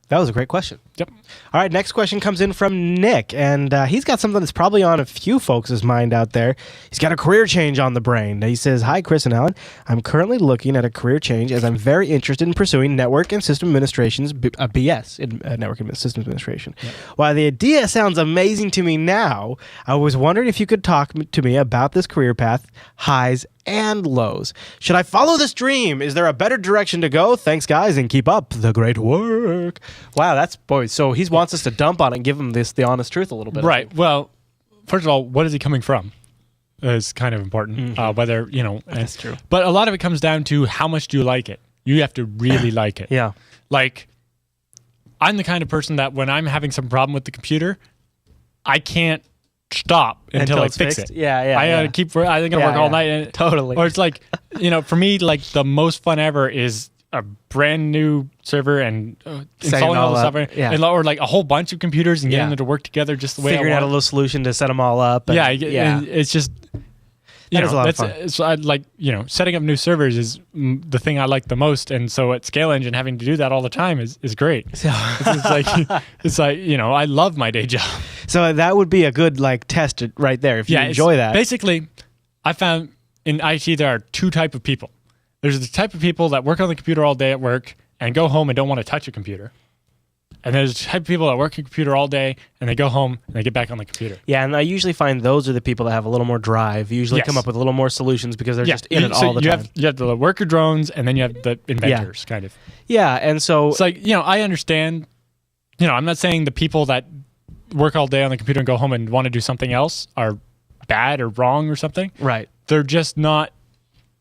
That was a great question. Yep. All right, next question comes in from Nick, and he's got something that's probably on a few folks' mind out there. He's got a career change on the brain. He says, "Hi, Chris and Alan. I'm currently looking at a career change as I'm very interested in pursuing network and system administration's BS, network and systems administration. Yep. While the idea sounds amazing to me now, I was wondering if you could talk to me about this career path, highs and lows. Should I follow this dream? Is there a better direction to go? Thanks, guys, and keep up the great work." Wow, that's, boy, so he wants us to dump on it and give him the honest truth a little bit. Right. Well, first of all, what is he coming from? Is kind of important. Whether, that's true. But a lot of it comes down to how much do you like it? You have to really like it. Yeah. Like, I'm the kind of person that when I'm having some problem with the computer, I can't stop until I fix it. Yeah. I gotta keep. I think I work all night. And, totally. Or it's like, for me, like the most fun ever is a brand new server and installing all the software, or like a whole bunch of computers and getting them to work together just the way I want. Figuring out a little solution to set them all up. And, it's just. That is a lot of fun. So I'd like, setting up new servers is the thing I like the most, and so at Scale Engine, having to do that all the time is great. it's like I love my day job. So that would be a good test right there if you enjoy that. Basically, I found in IT there are 2 types of people. There's the type of people that work on the computer all day at work and go home and don't want to touch a computer. And there's the type of people that work on a computer all day and they go home and they get back on the computer. Yeah, and I usually find those are the people that have a little more drive, usually come up with a little more solutions because they're just in it all the time. You have the worker drones and then you have the inventors, kind of. Yeah, and so... It's like, I understand, I'm not saying the people that work all day on the computer and go home and want to do something else are bad or wrong or something. Right. They're just not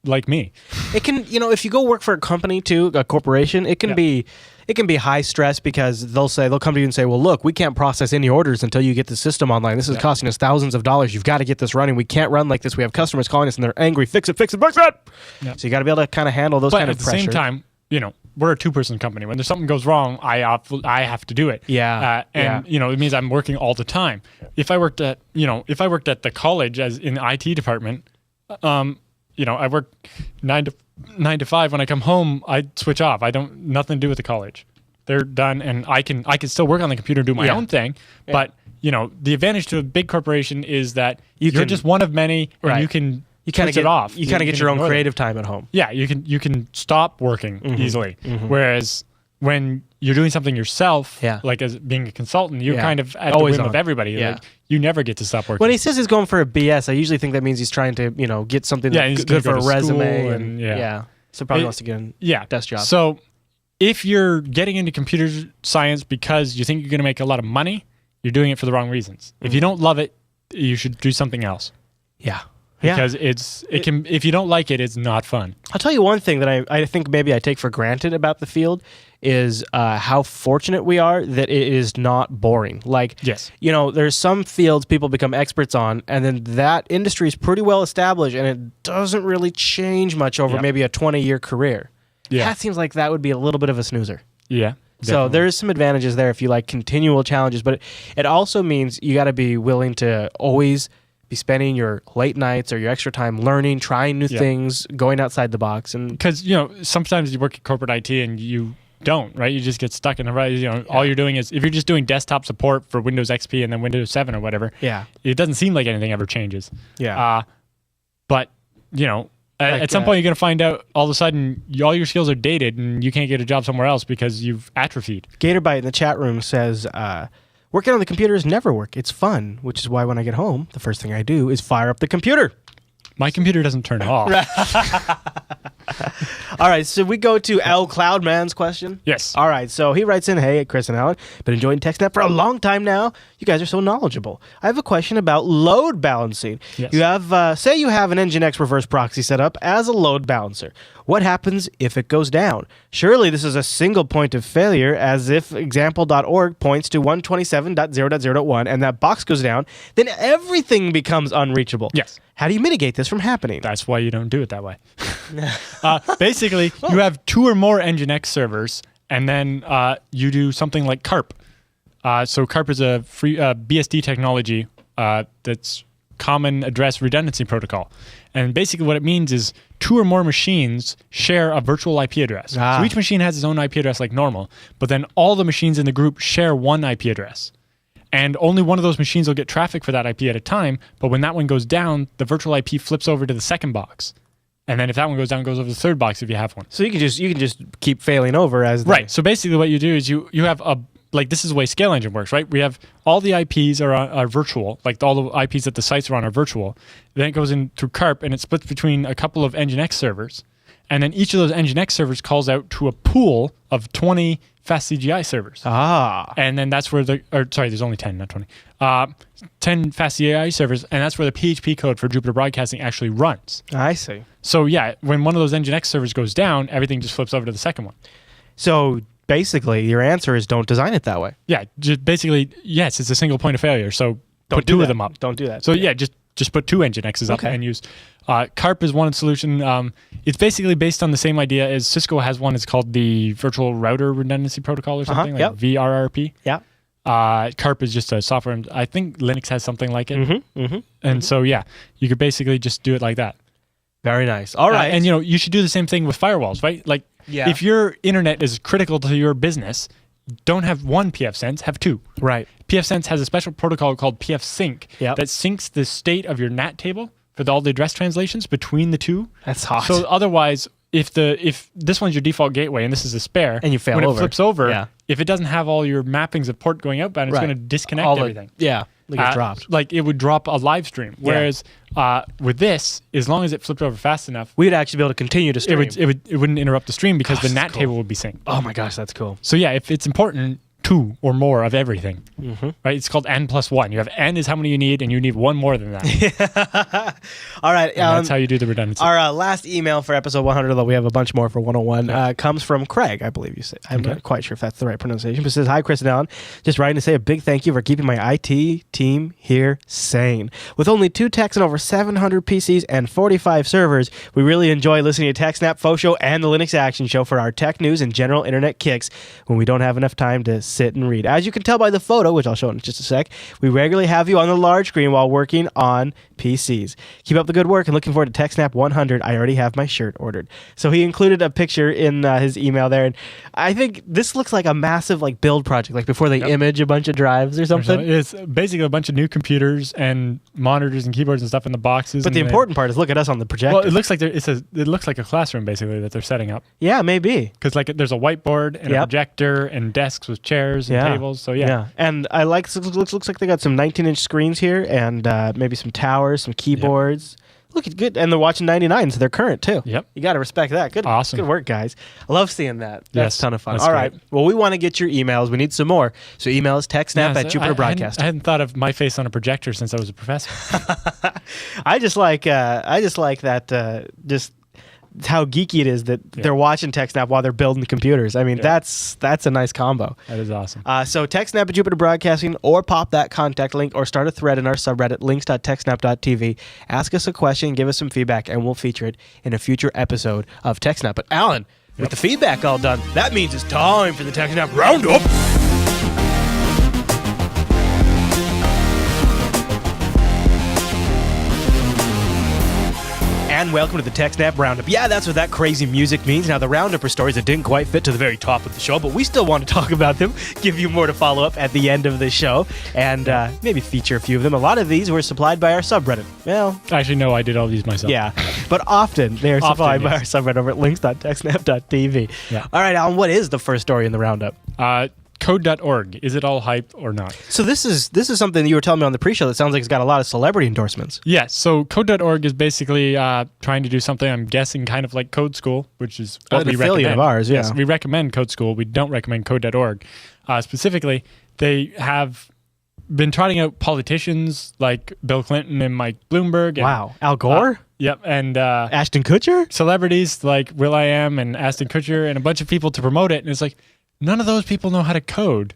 like me. It can, if you go work for a company too, a corporation, it can be high stress because they'll come to you and say, "Well, look, we can't process any orders until you get the system online. This is costing us thousands of dollars. You've got to get this running. We can't run like this. We have customers calling us and they're angry. Fix it, fix it, fix it." Yep. So you got to be able to kind of handle those kind of pressure. But at the same time, we're a 2-person company. When there's something goes wrong, I have to do it. Yeah. It means I'm working all the time. If I worked at the college as in the IT department, I work 9 to 5. When I come home, I switch off. Nothing to do with the college. They're done, and I can still work on the computer and do my own thing. Yeah. But the advantage to a big corporation is that you're just one of many, and you can switch it off. You kind of get your own creative time at home. Yeah, you can stop working easily. Whereas when you're doing something yourself, Yeah. like as being a consultant, you're Yeah. kind of at Always the whim on. of everybody. Yeah. Like, you never get to stop working. When he says he's going for a BS, I usually think that means he's trying to, get something Yeah, he's good for gonna a go to resume. school And yeah. So probably It- wants to get a Yeah. desk job. So if you're getting into computer science because you think you're going to make a lot of money, you're doing it for the wrong reasons. If you don't love it, you should do something else. Yeah. Because if you don't like it, it's not fun. I'll tell you one thing that I think maybe I take for granted about the field is how fortunate we are that it is not boring. Like, Yes. there's some fields people become experts on, and then that industry is pretty well established, and it doesn't really change much over Yep. maybe a 20-year career. Yeah. That seems like that would be a little bit of a snoozer. Yeah. So definitely. there's some advantages there if you like continual challenges, but it also means you got to be willing to always be spending your late nights or your extra time learning, trying new things, going outside the box. And Because, sometimes you work at corporate IT and you don't, right? You just get stuck in the right. All you're doing is, if you're just doing desktop support for Windows XP and then Windows 7 or whatever, it doesn't seem like anything ever changes. Yeah. But, at some point you're going to find out all of a sudden all your skills are dated and you can't get a job somewhere else because you've atrophied. Gatorbite in the chat room says, working on the computer is never work. It's fun, which is why when I get home, the first thing I do is fire up the computer. My computer doesn't turn off. All right, so we go to L Cloudman's question. Yes. All right, so he writes in, hey, Chris and Alan, been enjoying TechSNAP for a long time now. You guys are so knowledgeable. I have a question about load balancing. Yes. You have, say you have an Nginx reverse proxy set up as a load balancer. What happens if it goes down? Surely this is a single point of failure, as if example.org points to 127.0.0.1 and that box goes down, then everything becomes unreachable. Yes. How do you mitigate this from happening? That's why you don't do it that way. Basically, you have 2 or more Nginx servers, and then you do something like CARP. So CARP is a free BSD technology that's Common Address Redundancy Protocol. And basically what it means is 2 or more machines share a virtual IP address. So each machine has its own IP address like normal, but then all the machines in the group share one IP address. And only one of those machines will get traffic for that IP at a time, but when that one goes down, the virtual IP flips over to the second box. And then if that one goes down, it goes over to the third box if you have one. So you can just keep failing over as Right. So basically what you do is you have this is the way Scale Engine works, right? We have all the IPs are virtual, like all the IPs that the sites are on are virtual. Then it goes in through CARP and it splits between a couple of Nginx servers. And then each of those Nginx servers calls out to a pool of 20 FastCGI servers. And then that's where there's only 10, not 20. 10 FastCGI servers, and that's where the PHP code for Jupyter Broadcasting actually runs. I see. So yeah, when one of those Nginx servers goes down, everything just flips over to the second one. So basically, your answer is don't design it that way. Yeah, just basically, yes, it's a single point of failure. So put 2 of them up. Don't do that. So yeah, just put 2 Nginxes up and use. CARP is one solution. It's basically based on the same idea as Cisco has one. It's called the Virtual Router Redundancy Protocol or something, like VRRP. Yeah. CARP is just a software. I think Linux has something like it. And so yeah, you could basically just do it like that. Very nice. All right. And you should do the same thing with firewalls, right? Like if your internet is critical to your business, don't have one pfSense, have 2. Right. pfSense has a special protocol called pfSync that syncs the state of your NAT table for all the address translations between the 2. That's hot. So otherwise, if this one's your default gateway and this is a spare, and you fail when over. it flips over, if it doesn't have all your mappings of port going outbound, it's going to disconnect everything. Like it dropped. Like it would drop a live stream. Whereas with this, as long as it flipped over fast enough, we'd actually be able to continue to stream. It wouldn't interrupt the stream because the NAT cool. table would be synced. Oh my gosh, that's cool. So yeah, if it's important, 2 or more of everything, right? It's called N+1. You have N is how many you need, and you need 1 more than that. All right. And that's how you do the redundancy. Our last email for episode 100, although we have a bunch more for 101, comes from Craig, I believe you said. I'm not quite sure if that's the right pronunciation, but it says, hi, Chris and Alan. Just writing to say a big thank you for keeping my IT team here sane. With only 2 techs and over 700 PCs and 45 servers, we really enjoy listening to TechSNAP, FoShow, and the Linux Action Show for our tech news and general internet kicks when we don't have enough time to sit and read. As you can tell by the photo, which I'll show in just a sec, we regularly have you on the large screen while working on PCs. Keep up the good work and looking forward to TechSNAP 100. I already have my shirt ordered. So he included a picture in his email there, and I think this looks like a massive like build project, like before they image a bunch of drives or something. It's basically a bunch of new computers and monitors and keyboards and stuff in the boxes. But the important part is look at us on the projector. Well, it looks like it looks like a classroom basically that they're setting up. Yeah, maybe. Because like there's a whiteboard and a projector and desks with chairs and tables. So yeah. And I like looks like they got some 19-inch screens here and maybe some towers, some keyboards. Look, it's good. And they're watching 99, so they're current too. Yep. You got to respect that. Good. Awesome. Good work, guys. I love seeing that. That's a ton of fun. All right. Great. Well, we want to get your emails. We need some more. So email us TechSNAP at Jupiter Broadcasting. I hadn't thought of my face on a projector since I was a professor. I just like that. Just how geeky it is that they're watching TechSNAP while they're building computers. I mean, that's a nice combo. That is awesome. So TechSNAP at Jupiter Broadcasting, or pop that contact link, or start a thread in our subreddit, links.techsnap.tv. Ask us a question, give us some feedback, and we'll feature it in a future episode of TechSNAP. But Alan, with the feedback all done, that means it's time for the TechSNAP Roundup. And welcome to the TechSNAP Roundup. Yeah, that's what that crazy music means. Now, the Roundup are stories that didn't quite fit to the very top of the show, but we still want to talk about them, give you more to follow up at the end of the show, and maybe feature a few of them. A lot of these were supplied by our subreddit. Well, actually, no, I did all these myself. Yeah, but often they are supplied by our subreddit over at links.techsnap.tv. Yeah. All right, Alan, what is the first story in the Roundup? Code.org. Is it all hype or not? So this is something that you were telling me on the pre-show that sounds like it's got a lot of celebrity endorsements. Yes. So Code.org is basically trying to do something, I'm guessing, kind of like Code School, which is what we recommend. Affiliate of ours, yeah. Yes, we recommend Code School. We don't recommend Code.org. Specifically, they have been trotting out politicians like Bill Clinton and Mike Bloomberg. And, Al Gore? Yep. And Ashton Kutcher? Celebrities like will.i.am and Ashton Kutcher and a bunch of people to promote it. And it's like, none of those people know how to code.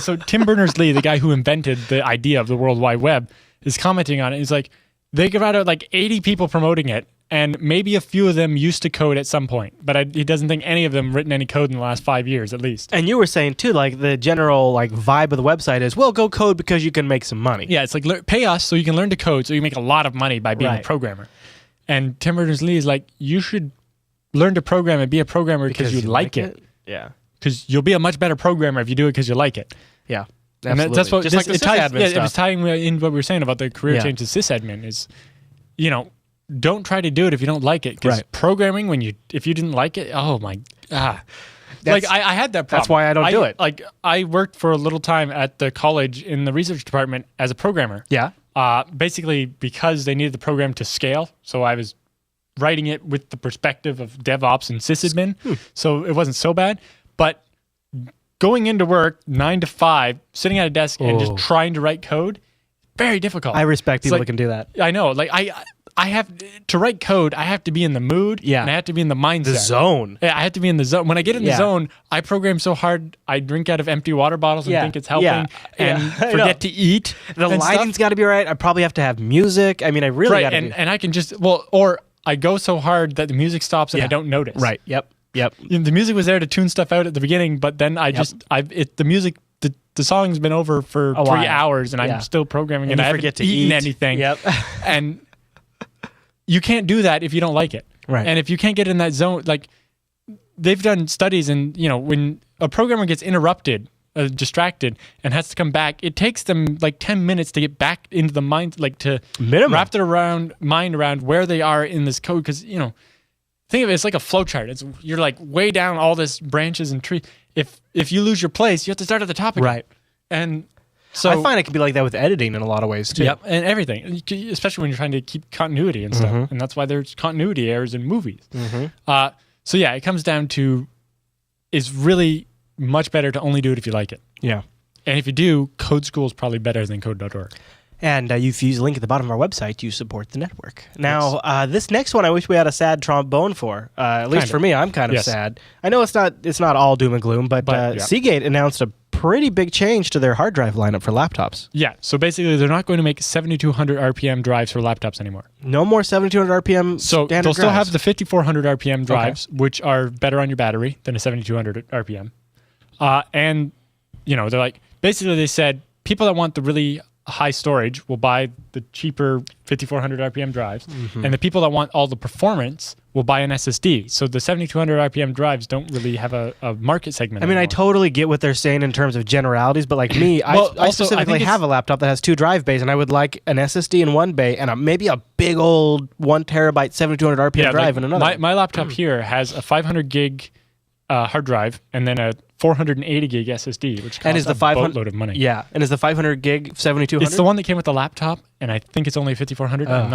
So Tim Berners-Lee, the guy who invented the idea of the World Wide Web, is commenting on it. He's like, they got out like 80 people promoting it, and maybe a few of them used to code at some point, but he doesn't think any of them written any code in the last 5 years at least. And you were saying too, like the general like vibe of the website is, well, go code because you can make some money. Yeah, it's like pay us so you can learn to code, so you make a lot of money by being a programmer. And Tim Berners-Lee is like, you should learn to program and be a programmer because you like it. Yeah. Because you'll be a much better programmer if you do it because you like it. Yeah, absolutely. And that's what just like the sysadmin stuff. It was tying in what we were saying about the career change to sysadmin is, don't try to do it if you don't like it. Because programming, if you didn't like it, oh my, I had that problem. That's why I don't do it. Like I worked for a little time at the college in the research department as a programmer. Yeah. Basically because they needed the program to scale, so I was writing it with the perspective of DevOps and sysadmin, so it wasn't so bad. But going into work 9 to 5, sitting at a desk and just trying to write code, very difficult. I respect people that can do that. I know. Like I have to write code. I have to be in the mood. Yeah. And I have to be in the mindset. The zone. Yeah, I have to be in the zone. When I get in the zone, I program so hard. I drink out of empty water bottles and think it's helping, and forget to eat. The lighting's got to be right. I probably have to have music. I mean, I really got to. And I can just or I go so hard that the music stops and I don't notice. Right. Yep. The music was there to tune stuff out at the beginning, but then the music, the song's been over for 3 hours, and I'm still programming, and I haven't eaten anything. Yep. And you can't do that if you don't like it. Right. And if you can't get in that zone, like they've done studies, and when a programmer gets interrupted, distracted, and has to come back, it takes them like 10 minutes to get back into the mind, like to wrap their mind around where they are in this code, because think of it, it's like a flowchart. You're like way down all this branches and trees. If you lose your place, you have to start at the top again. Right. And so I find it can be like that with editing in a lot of ways too. Yep, and everything, especially when you're trying to keep continuity and stuff. And that's why there's continuity errors in movies. So yeah, it comes down to it's really much better to only do it if you like it. Yeah. And if you do, Code School is probably better than Code.org. And if you use the link at the bottom of our website, you support the network. Now, this next one, I wish we had a sad trombone for. At least for me, I'm kind of sad. I know it's not all doom and gloom, but Seagate announced a pretty big change to their hard drive lineup for laptops. Yeah, so basically, they're not going to make 7,200 RPM drives for laptops anymore. No more 7,200 RPM So standard they'll still drives. have the 5,400 RPM drives, which are better on your battery than a 7,200 RPM. And they're like, basically, they said people that want the really high storage will buy the cheaper 5400 RPM drives, and the people that want all the performance will buy an SSD. So the 7200 RPM drives don't really have a market segment. I mean, anymore. I totally get what they're saying in terms of generalities, but like me, Well, I also, specifically I think have a laptop that has 2 drive bays, and I would like an SSD in one bay and maybe a big old 1 terabyte 7200 RPM drive in another. My laptop here has a 500 gig hard drive and then a 480 gig SSD, which costs a boatload of money. Yeah, and is the 500 gig 7200? It's the one that came with the laptop, and I think it's only a 5400. I'm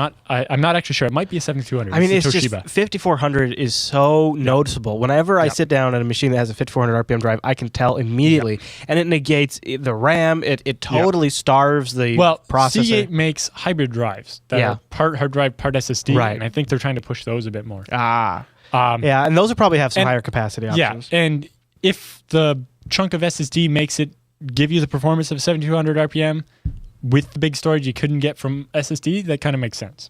not actually sure. It might be a 7200. I mean, it's Toshiba. just 5400 is so noticeable. Whenever I sit down at a machine that has a 5400 RPM drive, I can tell immediately, and it negates the RAM. It totally starves the processor. Seagate makes hybrid drives that are part hard drive, part SSD, right. and I think they're trying to push those a bit more. Yeah, and those will probably have some higher capacity options. Yeah, and if the chunk of SSD makes it give you the performance of 7200 RPM with the big storage you couldn't get from SSD, that kind of makes sense.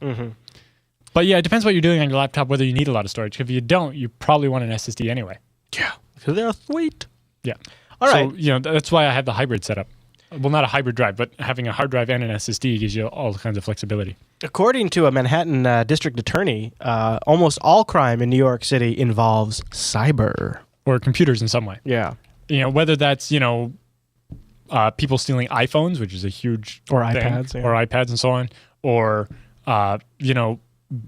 But yeah, it depends what you're doing on your laptop, whether you need a lot of storage. If you don't, you probably want an SSD anyway. Yeah, because they're sweet. Yeah. All right. So, that's why I have the hybrid setup. Well, not a hybrid drive, but having a hard drive and an SSD gives you all kinds of flexibility. According to a Manhattan district attorney, almost all crime in New York City involves cyber. Or computers in some way. Yeah. Whether that's, people stealing iPhones, which is a huge or thing, iPads. Yeah. Or iPads and so on. Or,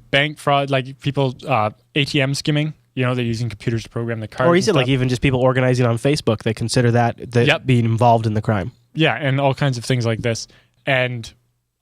bank fraud, like people, ATM skimming. They're using computers to program the cards. Or even just people organizing on Facebook. They consider that being involved in the crime. Yeah, and all kinds of things like this. And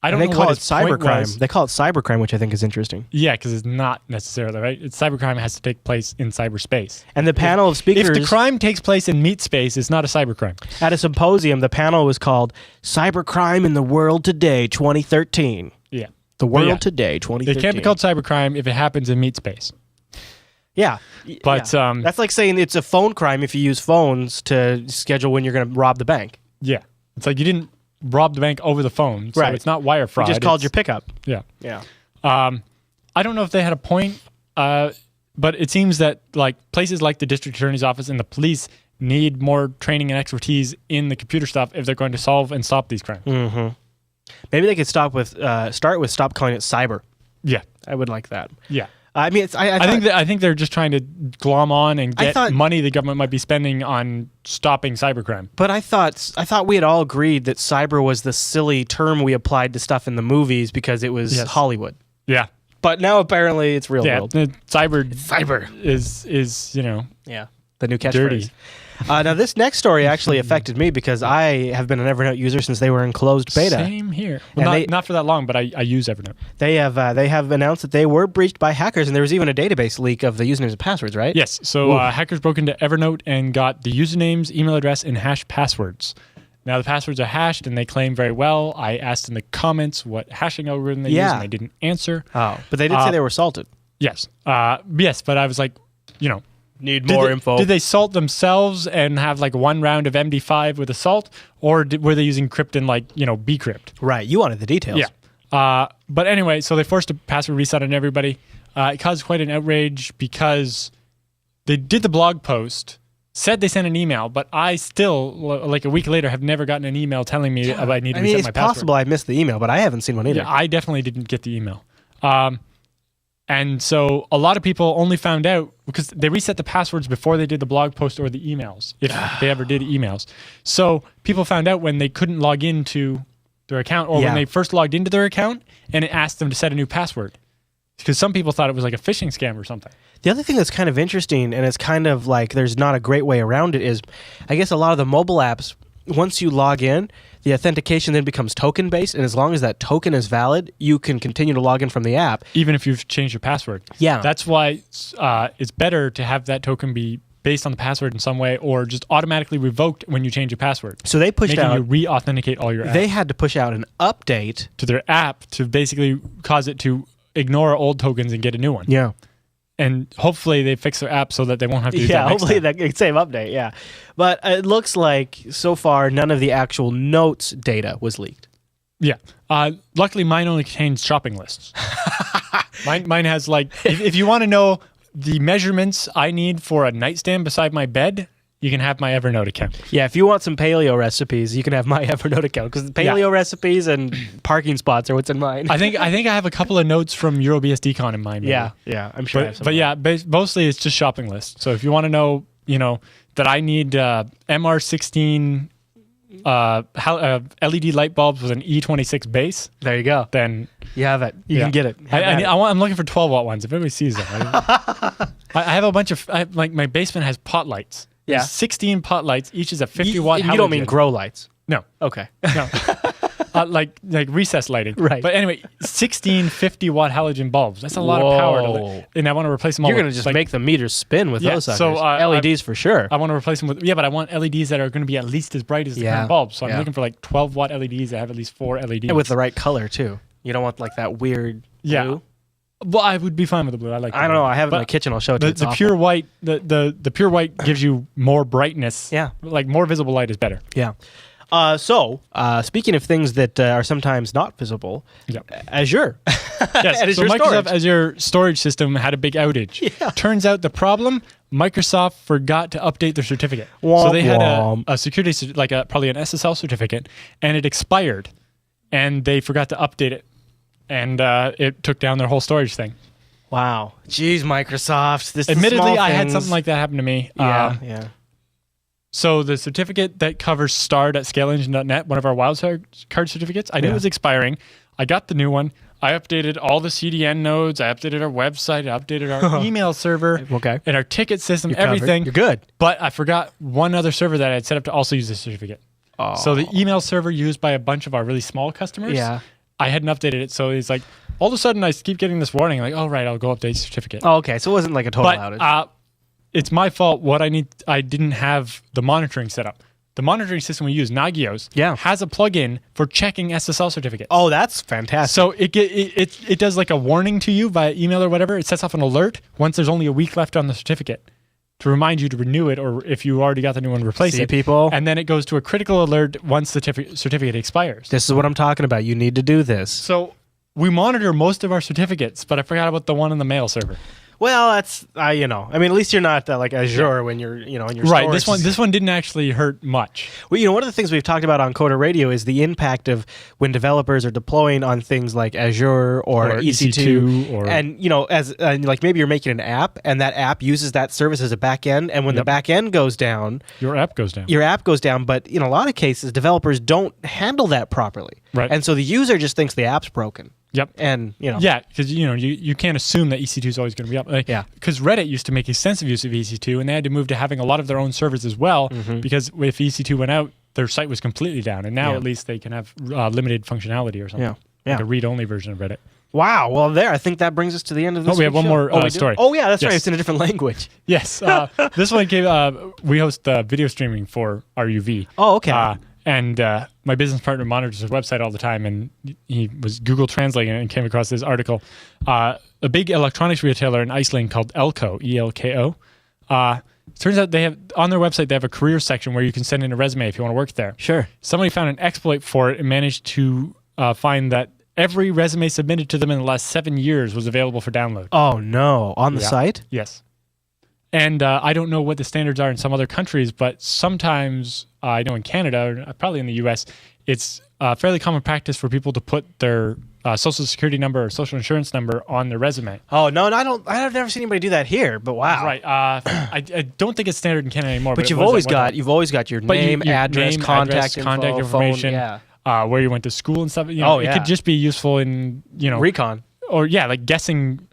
I don't know call what it cybercrime. They call it cybercrime, which I think is interesting. Yeah, because it's not necessarily, right? Cybercrime has to take place in cyberspace. And the panel of speakers... If the crime takes place in meat space, it's not a cybercrime. At a symposium, the panel was called Cybercrime in the World Today 2013. Yeah. The World Today 2013. It can't be called cybercrime if it happens in meat space. Yeah. But that's like saying it's a phone crime if you use phones to schedule when you're going to rob the bank. Yeah. It's like you didn't rob the bank over the phone, so it's not wire fraud. You just called your pickup. Yeah. Yeah. I don't know if they had a point, but it seems that like places like the district attorney's office and the police need more training and expertise in the computer stuff if they're going to solve and stop these crimes. Maybe they could start with stop calling it cyber. Yeah. I would like that. Yeah. I mean, I think they're just trying to glom on and get money the government might be spending on stopping cybercrime. But I thought we had all agreed that cyber was the silly term we applied to stuff in the movies because it was Hollywood. Yeah. But now apparently it's real world. Cyber is the new catchphrase. Dirty. Now this next story actually affected me because I have been an Evernote user since they were in closed beta. Same here. Well, not for that long, but I use Evernote. They have announced that they were breached by hackers, and there was even a database leak of the usernames and passwords, right? Yes. So hackers broke into Evernote and got the usernames, email address, and hashed passwords. Now the passwords are hashed, and they claim very well. I asked in the comments what hashing algorithm they use, and they didn't answer. Oh, but they did say they were salted. Yes. Yes, but I was like, need more info. Did they salt themselves and have like one round of MD5 with a salt, or were they using Crypton like bcrypt? Right. You wanted the details. Yeah. But anyway, so they forced a password reset on everybody. It caused quite an outrage because they did the blog post, said they sent an email, but I still, like a week later, have never gotten an email telling me I need to reset my password. It's possible I missed the email, but I haven't seen one either. Yeah, I definitely didn't get the email. And so a lot of people only found out because they reset the passwords before they did the blog post or the emails, if they ever did emails. So people found out when they couldn't log into their account or when they first logged into their account and it asked them to set a new password. Because some people thought it was like a phishing scam or something. The other thing that's kind of interesting, and it's kind of like there's not a great way around it, is I guess a lot of the mobile apps, once you log in, the authentication then becomes token-based, and as long as that token is valid, you can continue to log in from the app. Even if you've changed your password. Yeah. That's why it's better to have that token be based on the password in some way or just automatically revoked when you change your password. So they pushed out... Making you re-authenticate all your apps. They had to push out an update... to their app to basically cause it to ignore old tokens and get a new one. Yeah. And hopefully they fix their app so that they won't have to use that next hopefully time. that same update, yeah. But it looks like so far none of the actual notes data was leaked. Yeah. Luckily mine only contains shopping lists. mine has like, if you want to know the measurements I need for a nightstand beside my bed, you can have my Evernote account. Yeah, if you want some paleo recipes, you can have my Evernote account because paleo recipes and parking spots are what's in mine. I think I have a couple of notes from EuroBSDCon in mind. Maybe. Yeah, I'm sure. Mostly it's just shopping lists. So if you want to know, that I need MR16 LED light bulbs with an E26 base, there you go. Then you have it. You can get it. I'm looking for 12-watt ones. If anybody sees them, I have a bunch of my basement has pot lights. Yeah, there's 16 pot lights. Each is a 50-watt. You don't mean grow lights? No. Okay. No. Like recess lighting. Right. But anyway, 16 50-watt halogen bulbs. That's a lot of power. And I want to replace them all. You're going to just make the meters spin with those suckers. So, LEDs for sure. I want to replace them with, but I want LEDs that are going to be at least as bright as the current bulbs. So I'm looking for like 12-watt LEDs that have at least 4 LEDs. And with the right color too. You don't want like that weird blue. Well, I would be fine with the blue. I don't know. I have it in my kitchen. I'll show it to you. The pure white, the pure white gives you more brightness. Yeah. Like more visible light is better. Yeah. So, speaking of things that are sometimes not visible, Azure. Yes, so Microsoft Azure storage system had a big outage. Yeah. Turns out the problem, Microsoft forgot to update their certificate. So they had a security, probably an SSL certificate, and it expired, and they forgot to update it, and it took down their whole storage thing. Wow. Jeez, Microsoft. Admittedly, I had something like that happen to me. Yeah. So the certificate that covers star.scaleengine.net, one of our wildcard certificates, I knew it was expiring. I got the new one. I updated all the CDN nodes. I updated our website. I updated our email server. Okay. And our ticket system, everything. You're good. But I forgot one other server that I had set up to also use the certificate. Oh. So the email server used by a bunch of our really small customers, I hadn't updated it. So it's like, all of a sudden I keep getting this warning, like, oh, right, I'll go update the certificate. Oh, okay. So it wasn't like a total outage. It's my fault. I didn't have the monitoring set up. The monitoring system we use, Nagios, has a plugin for checking SSL certificates. Oh, that's fantastic. So it does like a warning to you via email or whatever. It sets off an alert once there's only a week left on the certificate to remind you to renew it, or if you already got the new one, replace it. People. And then it goes to a critical alert once the certificate expires. This is what I'm talking about. You need to do this. So we monitor most of our certificates, but I forgot about the one in the mail server. Well, that's I mean, at least you're not like Azure when you're in your right. This one didn't actually hurt much. Well, one of the things we've talked about on Coder Radio is the impact of when developers are deploying on things like Azure or EC2, and as like maybe you're making an app and that app uses that service as a back end, and when the back end goes down, your app goes down. Your app goes down, but in a lot of cases, developers don't handle that properly, right? And so the user just thinks the app's broken. Yep. And, because, you can't assume that EC2 is always going to be up. Because Reddit used to make extensive use of EC2, and they had to move to having a lot of their own servers as well, because if EC2 went out, their site was completely down. And now at least they can have limited functionality or something. Like a read-only version of Reddit. Wow. Well, I think that brings us to the end of this. Oh, we have one more story. Oh, yeah, that's right. It's in a different language. Yes. This one we host video streaming for RUV. Oh, okay. And my business partner monitors his website all the time, and he was Google translating it and came across this article. A big electronics retailer in Iceland called Elko, E-L-K-O. Turns out they have on their website they have a career section where you can send in a resume if you want to work there. Sure. Somebody found an exploit for it and managed to find that every resume submitted to them in the last 7 years was available for download. Oh no! On the site? Yes. And I don't know what the standards are in some other countries, but sometimes I know in Canada, or probably in the U.S., it's fairly common practice for people to put their social security number or social insurance number on their resume. Oh no, I don't. I've never seen anybody do that here. But wow, right? I don't think it's standard in Canada anymore. But you've always got your name, address, contact information, phone, where you went to school and stuff. It could just be useful in recon or like guessing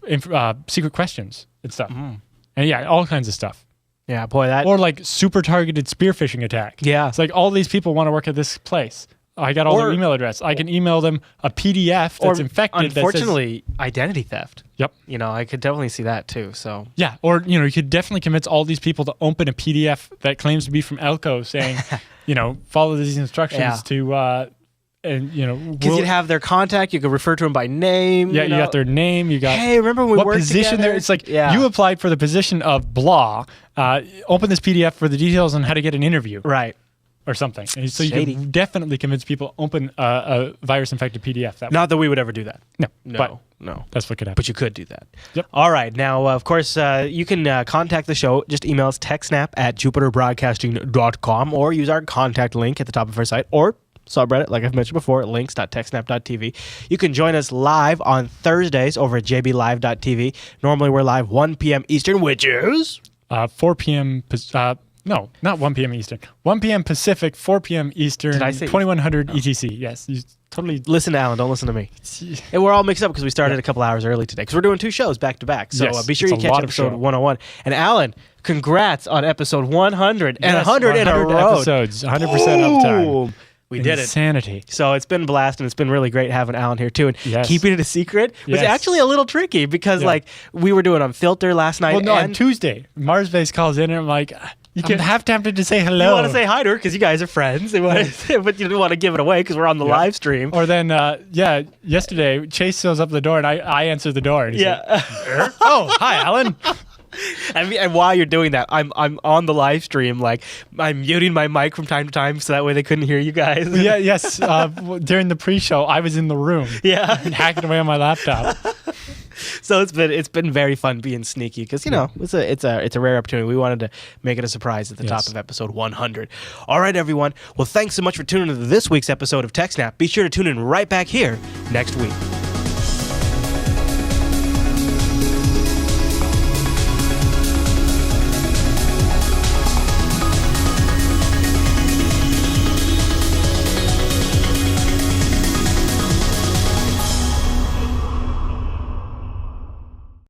secret questions and stuff. Mm. And all kinds of stuff. Yeah, boy, that... Or like super targeted spear phishing attack. Yeah. It's like all these people want to work at this place. I got all their email address. I can email them a PDF that's infected. Unfortunately, identity theft. Yep. I could definitely see that too. So yeah, or you could definitely convince all these people to open a PDF that claims to be from Elko, saying, follow these instructions to... And because you'd have their contact, you could refer to them by name. Yeah, you got their name. You got hey, remember when we worked position together? There? It's like you applied for the position of blah. Open this PDF for the details on how to get an interview. Right. or something. And so Shady. you can definitely convince people to open a virus-infected PDF that way. Not that we would ever do that. No. No. That's what could happen. But you could do that. Yep. All right. Now, of course, you can contact the show. Just email us techsnap@jupiterbroadcasting.com or use our contact link at the top of our site or subreddit, like I've mentioned before, at links.techsnap.tv. You can join us live on Thursdays over at jblive.tv. Normally, we're live 1 p.m. Eastern, which is 4 p.m. No, not 1 p.m. Eastern. 1 p.m. Pacific, 4 p.m. Eastern, Did I say 2100 ETC. Yes, you totally... Listen to Alan, don't listen to me. And we're all mixed up because we started a couple hours early today because we're doing 2 shows back to back. So Yes, be sure it's you a catch lot of episode show. 101. And Alan, congrats on episode 100 and Yes, 100 in a row. episodes, 100% uptime. Boom. We did it. Insanity. So it's been a blast, and it's been really great having Alan here too. And Yes. keeping it a secret was Yes. actually a little tricky because like we were doing on Filter last night. Well, no, on and Tuesday, Mars Base calls in and I'm like, I'm half tempted to say hello. you want to say hi to her because you guys are friends, but you didn't want to give it away because we're on the live stream. Or then, yesterday, Chase shows up at the door and I answer the door. And he's like, oh, hi, Alan. And while you're doing that, I'm on the live stream, like I'm muting my mic from time to time so that way they couldn't hear you guys. Yes. During the pre-show, I was in the room. Yeah. And hacking away on my laptop. So it's been very fun being sneaky because it's a rare opportunity. We wanted to make it a surprise at the top of episode 100. All right, everyone. Well, thanks so much for tuning into this week's episode of TechSNAP. Be sure to tune in right back here next week.